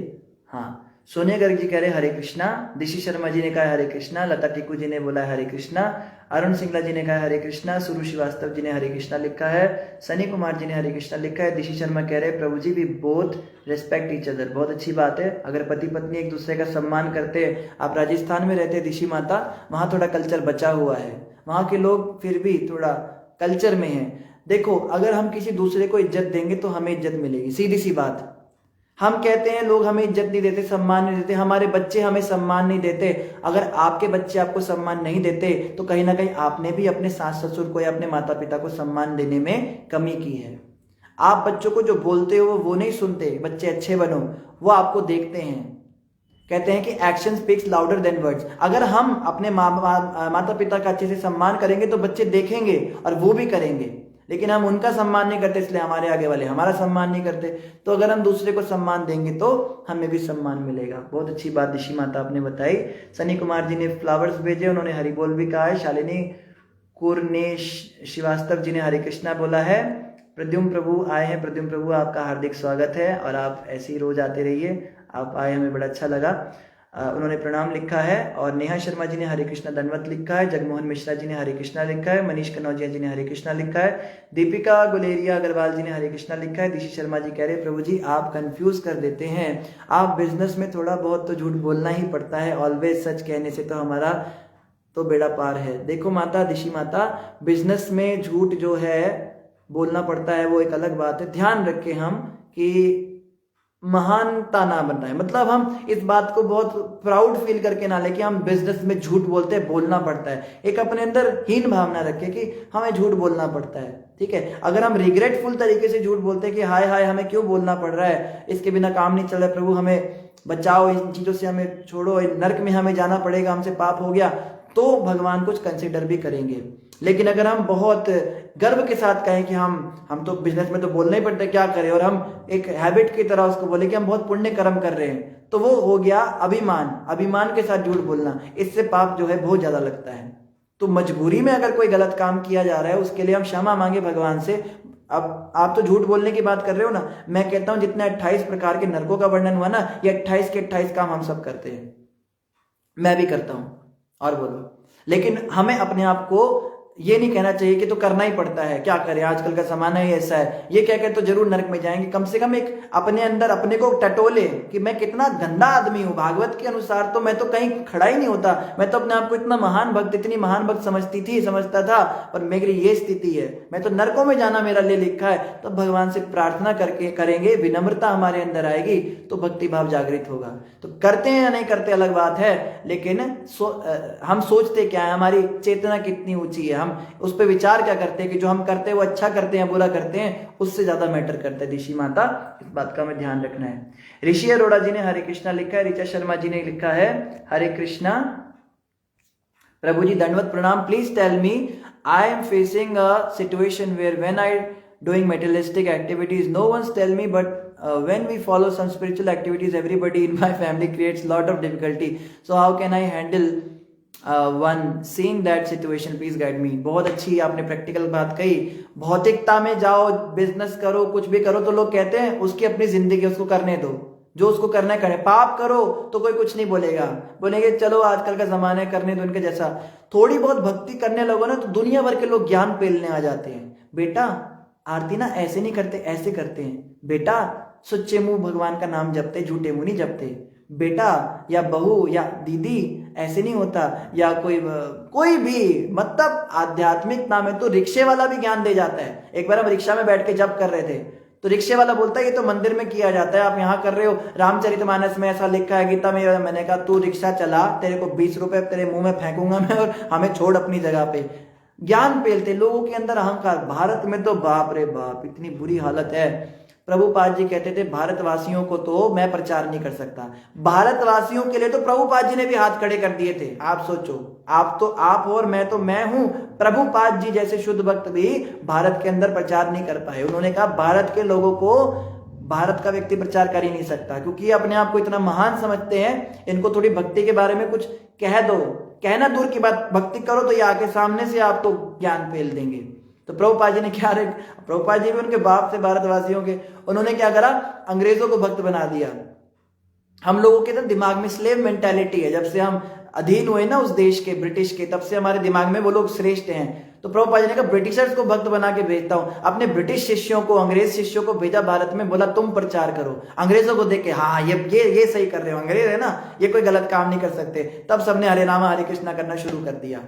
Speaker 1: हाँ, सोनिया गर्ग जी कह रहे हरे कृष्णा। दिशी शर्मा जी ने कहा हरे कृष्णा। लता टिकू जी ने बोला हरे कृष्णा। अरुण सिंगला जी ने कहा हरे कृष्णा। सुरु श्रीवास्तव जी ने हरे कृष्णा लिखा है। सनी कुमार जी ने हरे कृष्णा लिखा है। दिशी शर्मा कह रहे हैं, प्रभु जी भी बोथ रेस्पेक्ट ईच अदर। बहुत अच्छी बात है, अगर पति पत्नी एक दूसरे का सम्मान करते हैं। आप राजस्थान में रहते हैं दिशी माता, वहाँ थोड़ा कल्चर बचा हुआ है, वहाँ के लोग फिर भी थोड़ा कल्चर में है। देखो, अगर हम किसी दूसरे को इज्जत देंगे तो हमें इज्जत मिलेगी, सीधी सी बात। हम कहते हैं लोग हमें इज्जत नहीं देते, सम्मान नहीं देते, हमारे बच्चे हमें सम्मान नहीं देते। अगर आपके बच्चे आपको सम्मान नहीं देते तो कहीं ना कहीं आपने भी अपने सास ससुर को या अपने माता पिता को सम्मान देने में कमी की है। आप बच्चों को जो बोलते हो वो नहीं सुनते, बच्चे अच्छे बनो, वो आपको देखते हैं। कहते हैं कि action speaks louder than words. अगर हम अपने माता पिता का अच्छे से सम्मान करेंगे तो बच्चे देखेंगे और वो भी करेंगे। लेकिन हम उनका सम्मान नहीं करते, इसलिए हमारे आगे वाले हमारा सम्मान नहीं करते। तो अगर हम दूसरे को सम्मान देंगे तो हमें भी सम्मान मिलेगा। बहुत अच्छी बात दिशी माता आपने बताई। सनी कुमार जी ने फ्लावर्स भेजे, उन्होंने हरि बोल भी कहा है। शालिनी कुरनेश श्रीवास्तव जी ने हरे कृष्णा बोला है। प्रद्युम्न प्रभु आए हैं। प्रद्युम्न प्रभु आपका हार्दिक स्वागत है, और आप ऐसे ही रोज आते रहिए। आप आए, हमें बड़ा अच्छा लगा। उन्होंने प्रणाम लिखा है। और नेहा शर्मा जी ने हरे कृष्णा दंडवत लिखा है। जगमोहन मिश्रा जी ने हरे कृष्णा लिखा है। मनीष कनौजिया जी ने हरे कृष्णा लिखा है। दीपिका गुलेरिया अग्रवाल जी ने हरे कृष्णा लिखा है। दिशी शर्मा जी कह रहे हैं, प्रभु जी आप कंफ्यूज कर देते हैं, आप बिजनेस में थोड़ा बहुत तो झूठ बोलना ही पड़ता है, ऑलवेज सच कहने से तो हमारा तो बेड़ा पार है। देखो माता, दिशी माता, बिजनेस में झूठ जो है बोलना पड़ता है वो एक अलग बात है। ध्यान रखें हम कि महानता ना बनना है, मतलब हम इस बात को बहुत प्राउड फील करके ना लेके हम बिजनेस में झूठ बोलते हैं, बोलना पड़ता है। एक अपने अंदर हीन भावना रखे कि हमें झूठ बोलना पड़ता है। ठीक है, अगर हम रिग्रेटफुल तरीके से झूठ बोलते हैं कि हाय हाय हमें क्यों बोलना पड़ रहा है, इसके बिना काम नहीं चल रहा है, प्रभु हमें बचाओ, इन चीजों से हमें छोड़ो, नर्क में हमें जाना पड़ेगा, हमसे पाप हो गया, तो भगवान कुछ कंसिडर भी करेंगे। लेकिन अगर हम बहुत गर्व के साथ कहें कि हम तो बिजनेस में तो बोलना ही पड़ता है, क्या करें, और हम एक हैबिट की तरह उसको बोले कि हम बहुत पुण्य कर्म कर रहे हैं, तो वो हो गया अभिमान के साथ झूठ बोलना। इससे पाप जो है बहुत ज्यादा लगता है। तो मजबूरी में अगर कोई गलत काम किया जा रहा है उसके लिए हम क्षमा मांगे भगवान से। अब आप तो झूठ बोलने की बात कर रहे हो ना, मैं कहता हूं जितने 28 प्रकार के नरकों का वर्णन हुआ ना, ये 28 के 28 काम हम सब करते हैं, मैं भी करता हूं। और बोलो, लेकिन हमें अपने आप को ये नहीं कहना चाहिए कि तो करना ही पड़ता है, क्या करें आजकल का जमाना ही ऐसा है, ये कह कर तो जरूर नरक में जाएंगे। कम से कम एक अपने अंदर अपने को टटोले कि मैं कितना गंदा आदमी हूं। भागवत के अनुसार तो मैं तो कहीं खड़ा ही नहीं होता, मैं तो अपने आप को इतना महान भक्त, इतनी महान भक्त समझता था, और मेरी ये स्थिति है, मैं तो नरकों में जाना मेरा ले लिखा है। तो भगवान से प्रार्थना करके करेंगे, विनम्रता हमारे अंदर आएगी तो भक्ति भाव जागृत होगा। तो करते हैं या नहीं करते अलग बात है, लेकिन हम सोचते क्या है, हमारी चेतना कितनी ऊंची है, हम उस पर विचार क्या करते हैं कि जो हम करते हैं वो अच्छा करते हैं बुरा करते हैं, उससे ज्यादा मैटर करता है ऋषि माता। इस बात का हमें ध्यान रखना है। ऋषि अरोड़ा जी ने हरे कृष्णा लिखा है, ऋचा शर्मा जी ने लिखा है हरे कृष्णा। प्रभु जी दंडवत प्रणाम। Please tell me, I am facing a situation where when I doing materialistic activities, no one's tell me, but when we follow some spiritual activities, everybody in my family creates lot of difficulty, so how can I handle one seeing that situation, please guide me। बहुत अच्छी आपने practical बात कही। भौतिकता में जाओ, business करो, कुछ भी करो, तो लोग कहते हैं उसकी अपनी जिंदगी, उसको करने दो, जो उसको करना है करे। पाप करो तो कोई कुछ नहीं बोलेगा, बोलेंगे चलो आजकल का जमाना है, करने दो इनके जैसा। थोड़ी बहुत भक्ति करने लगो ना तो दुनिया भर के लोग ज्ञान पेलने आ जाते हैं। बेटा आरती ना ऐसे नहीं करते, ऐसे करते हैं। बेटा सच्चे मुंह भगवान का नाम जपते, झूठे मुंह नहीं जपते। बेटा या बहू या दीदी ऐसे नहीं होता, या कोई भी, मतलब आध्यात्मिकता में तो रिक्शे वाला भी ज्ञान दे जाता है। एक बार हम रिक्शा में बैठ के जप कर रहे थे तो रिक्शे वाला बोलता है ये तो मंदिर में किया जाता है, आप यहाँ कर रहे हो, रामचरितमानस में ऐसा लिखा है, गीता में। मैंने कहा तू रिक्शा चला, तेरे को 20 रुपए तेरे मुंह में फेंकूंगा मैं, और हमें छोड़ अपनी जगह पे। ज्ञान पेलते लोगों के अंदर अहंकार। भारत में तो बाप रे बाप इतनी बुरी हालत है। प्रभुपाद जी कहते थे भारतवासियों को तो मैं प्रचार नहीं कर सकता। भारतवासियों के लिए तो प्रभुपाद जी ने भी हाथ खड़े कर दिए थे। आप सोचो, आप तो आप और मैं तो मैं हूं, प्रभुपाद जी जैसे शुद्ध भक्त भी भारत के अंदर प्रचार नहीं कर पाए। उन्होंने कहा भारत के लोगों को भारत का व्यक्ति प्रचार कर ही नहीं सकता, क्योंकि ये अपने आप को इतना महान समझते हैं। इनको थोड़ी भक्ति के बारे में कुछ कह दो, कहना दूर की बात, भक्ति करो तो ये आके सामने से आपको ज्ञान पेल देंगे। तो प्रभुपाद जी ने क्या, प्रभुपाद जी भी उनके बाप से भारतवासियों के, उन्होंने क्या करा, अंग्रेजों को भक्त बना दिया। हम लोगों के तो दिमाग में स्लेव मेंटालिटी है, जब से हम अधीन हुए ना उस देश के, ब्रिटिश के, तब से हमारे दिमाग में वो लोग श्रेष्ठ हैं। तो प्रभुपाद जी ने कहा ब्रिटिशर्स को भक्त बना के भेजता हूं। अपने ब्रिटिश शिष्यों को, अंग्रेज शिष्यों को भेजा भारत में, बोला तुम प्रचार करो। अंग्रेजों को देख के हाँ ये सही कर रहे हो, अंग्रेज है ना, ये कोई गलत काम नहीं कर सकते। तब सबने हरे रामा हरे कृष्णा करना शुरू कर दिया।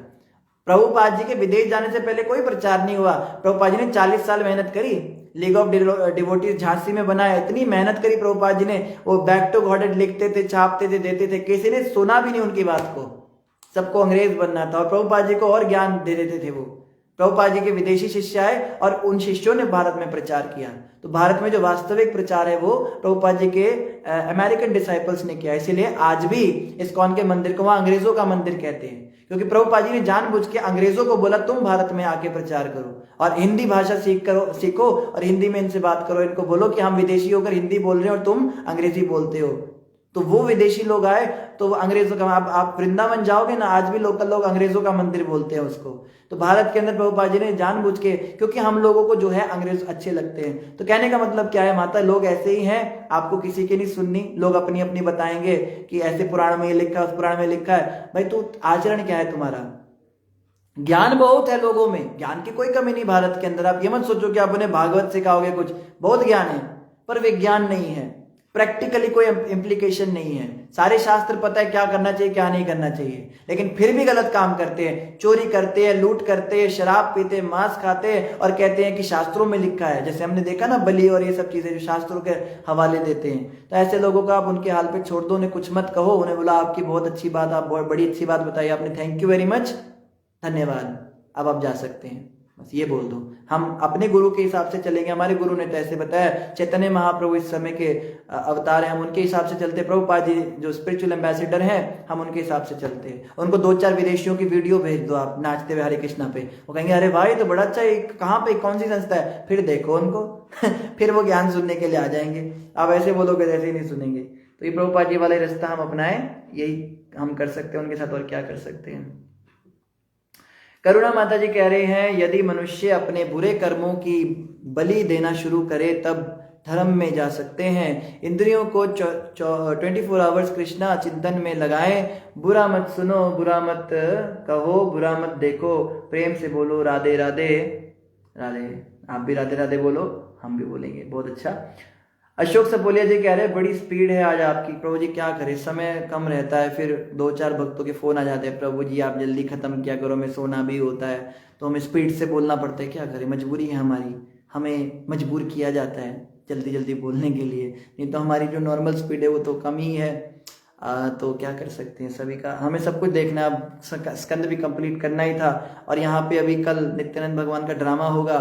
Speaker 1: प्रभुपाद जी के विदेश जाने से पहले कोई प्रचार नहीं हुआ। प्रभुपाद जी ने 40 साल मेहनत करी, लीग ऑफ डिवोटीज झांसी में बनाया। इतनी मेहनत करी प्रभुपाद जी ने, वो बैक टू गॉडेड लिखते थे, छापते थे, देते थे, किसी ने सुना भी नहीं उनकी बात को। सबको अंग्रेज बनना था और प्रभुपाद जी को और ज्ञान दे देते थे वो। प्रभुपाद जी के विदेशी शिष्य आए और उन शिष्यों ने भारत में प्रचार किया। तो भारत में जो वास्तविक प्रचार है वो प्रभुपाद जी के अमेरिकन डिसाइपल्स ने किया। इसीलिए आज भी इस्कॉन के मंदिर को वहां अंग्रेजों का मंदिर कहते हैं, क्योंकि प्रभुपाद जी ने जानबूझ के अंग्रेजों को बोला तुम भारत में आके प्रचार करो और हिंदी भाषा सीखो और हिंदी में इनसे बात करो। इनको बोलो कि हम विदेशी होकर हिंदी बोल रहे हैं और तुम अंग्रेजी बोलते हो। तो वो विदेशी लोग आए तो वो अंग्रेजों का, आप वृंदावन जाओगे ना, आज भी लोकल लोग अंग्रेजों का मंदिर बोलते हैं उसको। तो भारत के अंदर प्रभुपाद जी ने जानबूझ के, क्योंकि हम लोगों को जो है अंग्रेज अच्छे लगते हैं। तो कहने का मतलब क्या है माता, लोग ऐसे ही हैं, आपको किसी की नहीं सुननी। लोग अपनी अपनी बताएंगे कि ऐसे पुराण में ये लिखा है, उस पुराण में लिखा है। भाई तू आचरण क्या है तुम्हारा? ज्ञान बहुत है लोगों में, ज्ञान की कोई कमी नहीं भारत के अंदर। आप ये मत सोचो कि आप उन्हें भागवत सिखाओगे, कुछ बहुत ज्ञान है पर विज्ञान नहीं है, प्रैक्टिकली कोई इम्प्लीकेशन नहीं है। सारे शास्त्र पता है क्या करना चाहिए क्या नहीं करना चाहिए, लेकिन फिर भी गलत काम करते हैं, चोरी करते हैं, लूट करते हैं, शराब पीते हैं, मांस खाते हैं और कहते हैं कि शास्त्रों में लिखा है। जैसे हमने देखा ना बलि और ये सब चीजें जो शास्त्रों के हवाले देते हैं। तो ऐसे लोगों को आप उनके हाल पे छोड़ दो, उन्हें कुछ मत कहो। उन्हें बोला आपकी बहुत अच्छी बात, आप बहुत बड़ी अच्छी बात बताई आपने, थैंक यू वेरी मच, धन्यवाद, अब आप जा सकते हैं, बस ये बोल दो। हम अपने गुरु के हिसाब से चलेंगे। हमारे गुरु ने तो ऐसे बताया, चैतन्य महाप्रभु इस समय के अवतार हैं, हम उनके हिसाब से चलते। प्रभुपाद जी जो स्पिरिचुअल एम्बेसडर हैं, हम उनके हिसाब से चलते हैं। उनको 2-4 विदेशियों की वीडियो भेज दो आप नाचते हुए हरे कृष्णा पे, वो कहेंगे अरे भाई तो बड़ा अच्छा है, कहाँ पे कौन सी संस्था है, फिर देखो उनको फिर वो ज्ञान सुनने के लिए आ जाएंगे। आप ऐसे बोलोगे जैसे ही नहीं सुनेंगे। तो ये प्रभुपाद जी वाला रास्ता हम अपनाएं, यही हम कर सकते हैं उनके साथ, और क्या कर सकते हैं। करुणा माता जी कह रहे हैं यदि मनुष्य अपने बुरे कर्मों की बलि देना शुरू करे तब धर्म में जा सकते हैं। इंद्रियों को 24 आवर्स कृष्णा चिंतन में लगाएं। बुरा मत सुनो, बुरा मत कहो, बुरा मत देखो, प्रेम से बोलो राधे राधे राधे। आप भी राधे राधे बोलो, हम भी बोलेंगे, बहुत अच्छा। अशोक सपोलिया जी कह रहे हैं बड़ी स्पीड है आज आपकी। प्रभु जी क्या करें, समय कम रहता है, फिर 2-4 भक्तों के फोन आ जाते हैं, प्रभु जी आप जल्दी खत्म किया करो, मैं सोना भी होता है, तो हमें स्पीड से बोलना पड़ता है। क्या करें, मजबूरी है हमारी, हमें मजबूर किया जाता है जल्दी जल्दी बोलने के लिए, नहीं तो हमारी जो नॉर्मल स्पीड है वो तो कम ही है। तो क्या कर सकते हैं, सभी का हमें सब कुछ देखना। अब स्कंद भी कंप्लीट करना ही था, और यहाँ पे अभी कल नित्यानंद भगवान का ड्रामा होगा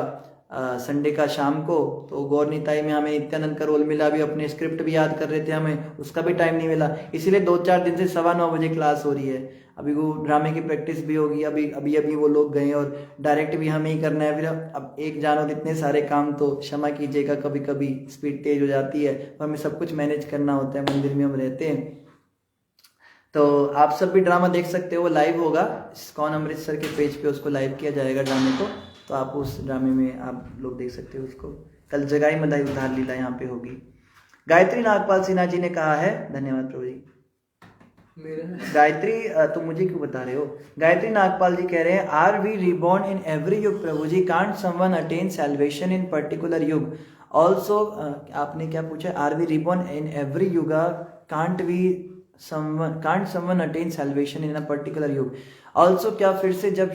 Speaker 1: संडे का शाम को, तो गौर निताई में हमें नित्यानंद का रोल मिला। अभी अपने स्क्रिप्ट भी याद कर रहे थे, हमें उसका भी टाइम नहीं मिला, इसीलिए 2-4 दिन से 9:15 बजे क्लास हो रही है। अभी वो ड्रामे की प्रैक्टिस भी होगी, अभी वो लोग गए और डायरेक्ट भी हमें ही करना है। फिर अब एक जानो इतने सारे काम, तो क्षमा कीजिएगा कभी कभी स्पीड तेज हो जाती है, पर हमें सब कुछ मैनेज करना होता है, मंदिर में हम रहते हैं। तो आप सब भी ड्रामा देख सकते हो, लाइव होगा इस्कॉन अमृतसर के पेज पे, उसको लाइव किया जाएगा ड्रामे को, तो आप उस ड्रामे में आप लोग देख सकते हो उसको। कल जगाई मदाई उद्धार लीला यहाँ पे होगी। गायत्री नागपाल सिन्हा जी ने कहा है, धन्यवाद प्रभु जी। गायत्री तुम मुझे क्यों बता रहे हो? गायत्री नागपाल जी कह रहे हैं, are we reborn in every yug Prabhu ji? Can't someone attain salvation in particular yug? Also आपने क्या पूछा? Are we reborn in every yuga? Can't someone attain salvation in a particular yug? Also क्या फिर से जब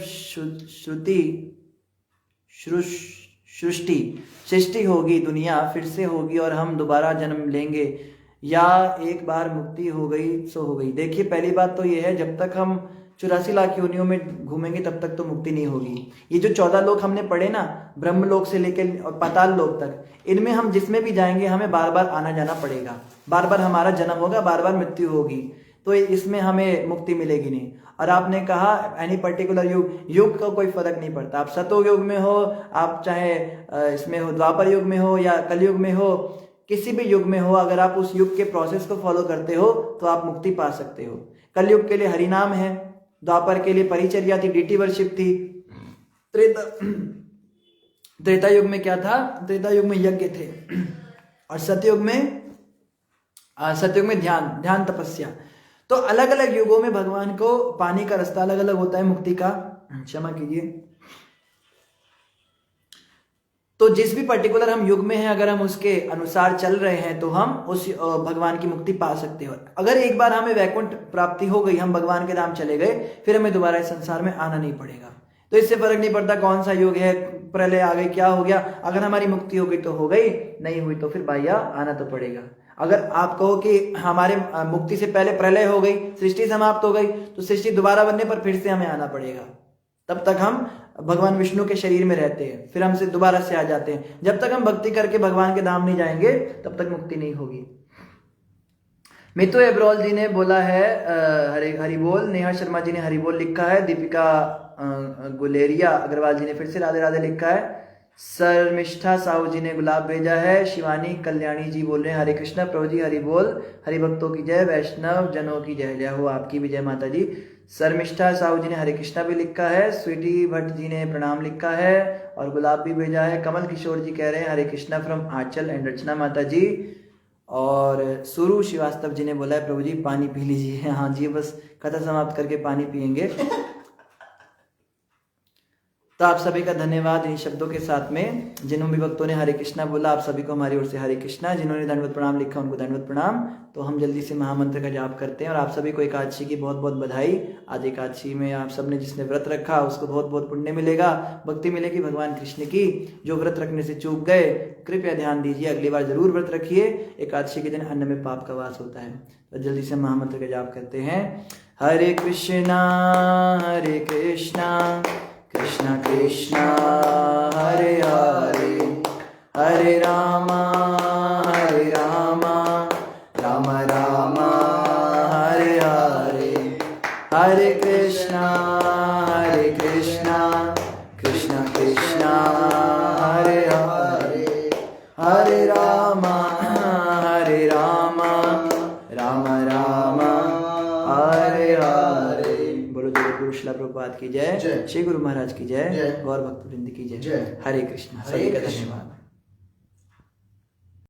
Speaker 1: सृष्टि होगी, दुनिया फिर से होगी और हम दोबारा जन्म लेंगे, या एक बार मुक्ति हो गई सो हो गई? देखिए, पहली बात तो ये है, जब तक हम 84 लाख योनियों में घूमेंगे तब तक तो मुक्ति नहीं होगी। ये जो 14 लोक हमने पढ़े ना, ब्रह्मलोक से लेकर पाताल लोक तक, इनमें हम जिसमें भी जाएंगे हमें बार बार आना जाना पड़ेगा, बार बार हमारा जन्म होगा, बार बार मृत्यु होगी, तो इसमें हमें मुक्ति मिलेगी नहीं। और आपने कहा एनी पर्टिकुलर युग का कोई फर्क नहीं पड़ता, आप सतयुग में हो, आप चाहे इसमें हो, द्वापर युग में हो या कलयुग में हो, किसी भी युग में हो, अगर आप उस युग के प्रोसेस को फॉलो करते हो तो आप मुक्ति पा सकते हो। कलयुग के लिए हरिनाम है, द्वापर के लिए परिचर्या थी, डीटी वर्शिप थी, त्रेता युग में क्या था? त्रेता युग में यज्ञ थे, और सतयुग में ध्यान तपस्या। तो अलग अलग युगों में भगवान को पाने का रास्ता अलग अलग होता है मुक्ति का, क्षमा कीजिए। तो जिस भी पर्टिकुलर हम युग में हैं, अगर हम उसके अनुसार चल रहे हैं तो हम उस भगवान की मुक्ति पा सकते हो। अगर एक बार हमें वैकुंठ प्राप्ति हो गई, हम भगवान के धाम चले गए, फिर हमें दोबारा इस संसार में आना नहीं पड़ेगा। तो इससे फर्क नहीं पड़ता कौन सा युग है, प्रलय आ गई, क्या हो गया, अगर हमारी मुक्ति हो गई तो हो गई, नहीं हुई तो फिर भैया आना तो पड़ेगा। अगर आप कहो कि हमारे मुक्ति से पहले प्रलय हो गई, सृष्टि समाप्त हो गई, तो सृष्टि दोबारा बनने पर फिर से हमें आना पड़ेगा, तब तक हम भगवान विष्णु के शरीर में रहते हैं, फिर हमसे दोबारा से आ जाते हैं। जब तक हम भक्ति करके भगवान के धाम नहीं जाएंगे तब तक मुक्ति नहीं होगी। मितु एब्रोल जी ने बोला है हरि बोल। नेहा शर्मा जी ने हरि बोल लिखा है। दीपिका गुलेरिया अग्रवाल जी ने फिर से राधे राधे लिखा है। शर्मिष्ठा साहू जी ने गुलाब भेजा है। शिवानी कल्याणी जी बोल रहे हैं हरे कृष्णा प्रभु जी हरि बोल। हरि भक्तों की जय, वैष्णव जनों की जय। जय हो आपकी भी जय माता जी। शर्मिष्ठा साहू जी ने हरे कृष्णा भी लिखा है। स्वीटी भट्ट जी ने प्रणाम लिखा है और गुलाब भी भेजा है। कमल किशोर जी कह रहे हैं हरे कृष्णा फ्रॉम आंचल एंड रचना माता जी। और सुरु श्रीवास्तव जी ने बोला है प्रभु जी पानी पी लीजिए। हाँ जी, बस कथा समाप्त करके पानी पियेंगे। तो आप सभी का धन्यवाद इन शब्दों के साथ में। जिन्होंने भी भक्तों ने हरे कृष्णा बोला, आप सभी को हमारी ओर से हरे कृष्णा। जिन्होंने दंडवत प्रणाम लिखा उनको दंडवत प्रणाम। तो हम जल्दी से महामंत्र का जाप करते हैं और आप सभी को एकादशी की बहुत बहुत बधाई। आज एकादशी में आप सबने जिसने व्रत रखा उसको बहुत बहुत पुण्य मिलेगा, भक्ति मिलेगी भगवान कृष्ण की। जो व्रत रखने से चूक गए कृपया ध्यान दीजिए, अगली बार जरूर व्रत रखिए। एकादशी के दिन अन्न में पाप का वास होता है। तो जल्दी से महामंत्र का जाप करते हैं। हरे कृष्णा कृष्णा कृष्णा हरे हरे, हरे रामा राम राम हरे हरे। हरे कृष्णा कृष्णा कृष्णा हरे हरे, हरे राम राम राम हरे हरे। बोलो जय गुरु शिला प्रभुपाद की जय, श्री गुरु महाराज की जय, गौर भक्त वृंद की जय। हरे कृष्णा। सभी का धन्यवाद।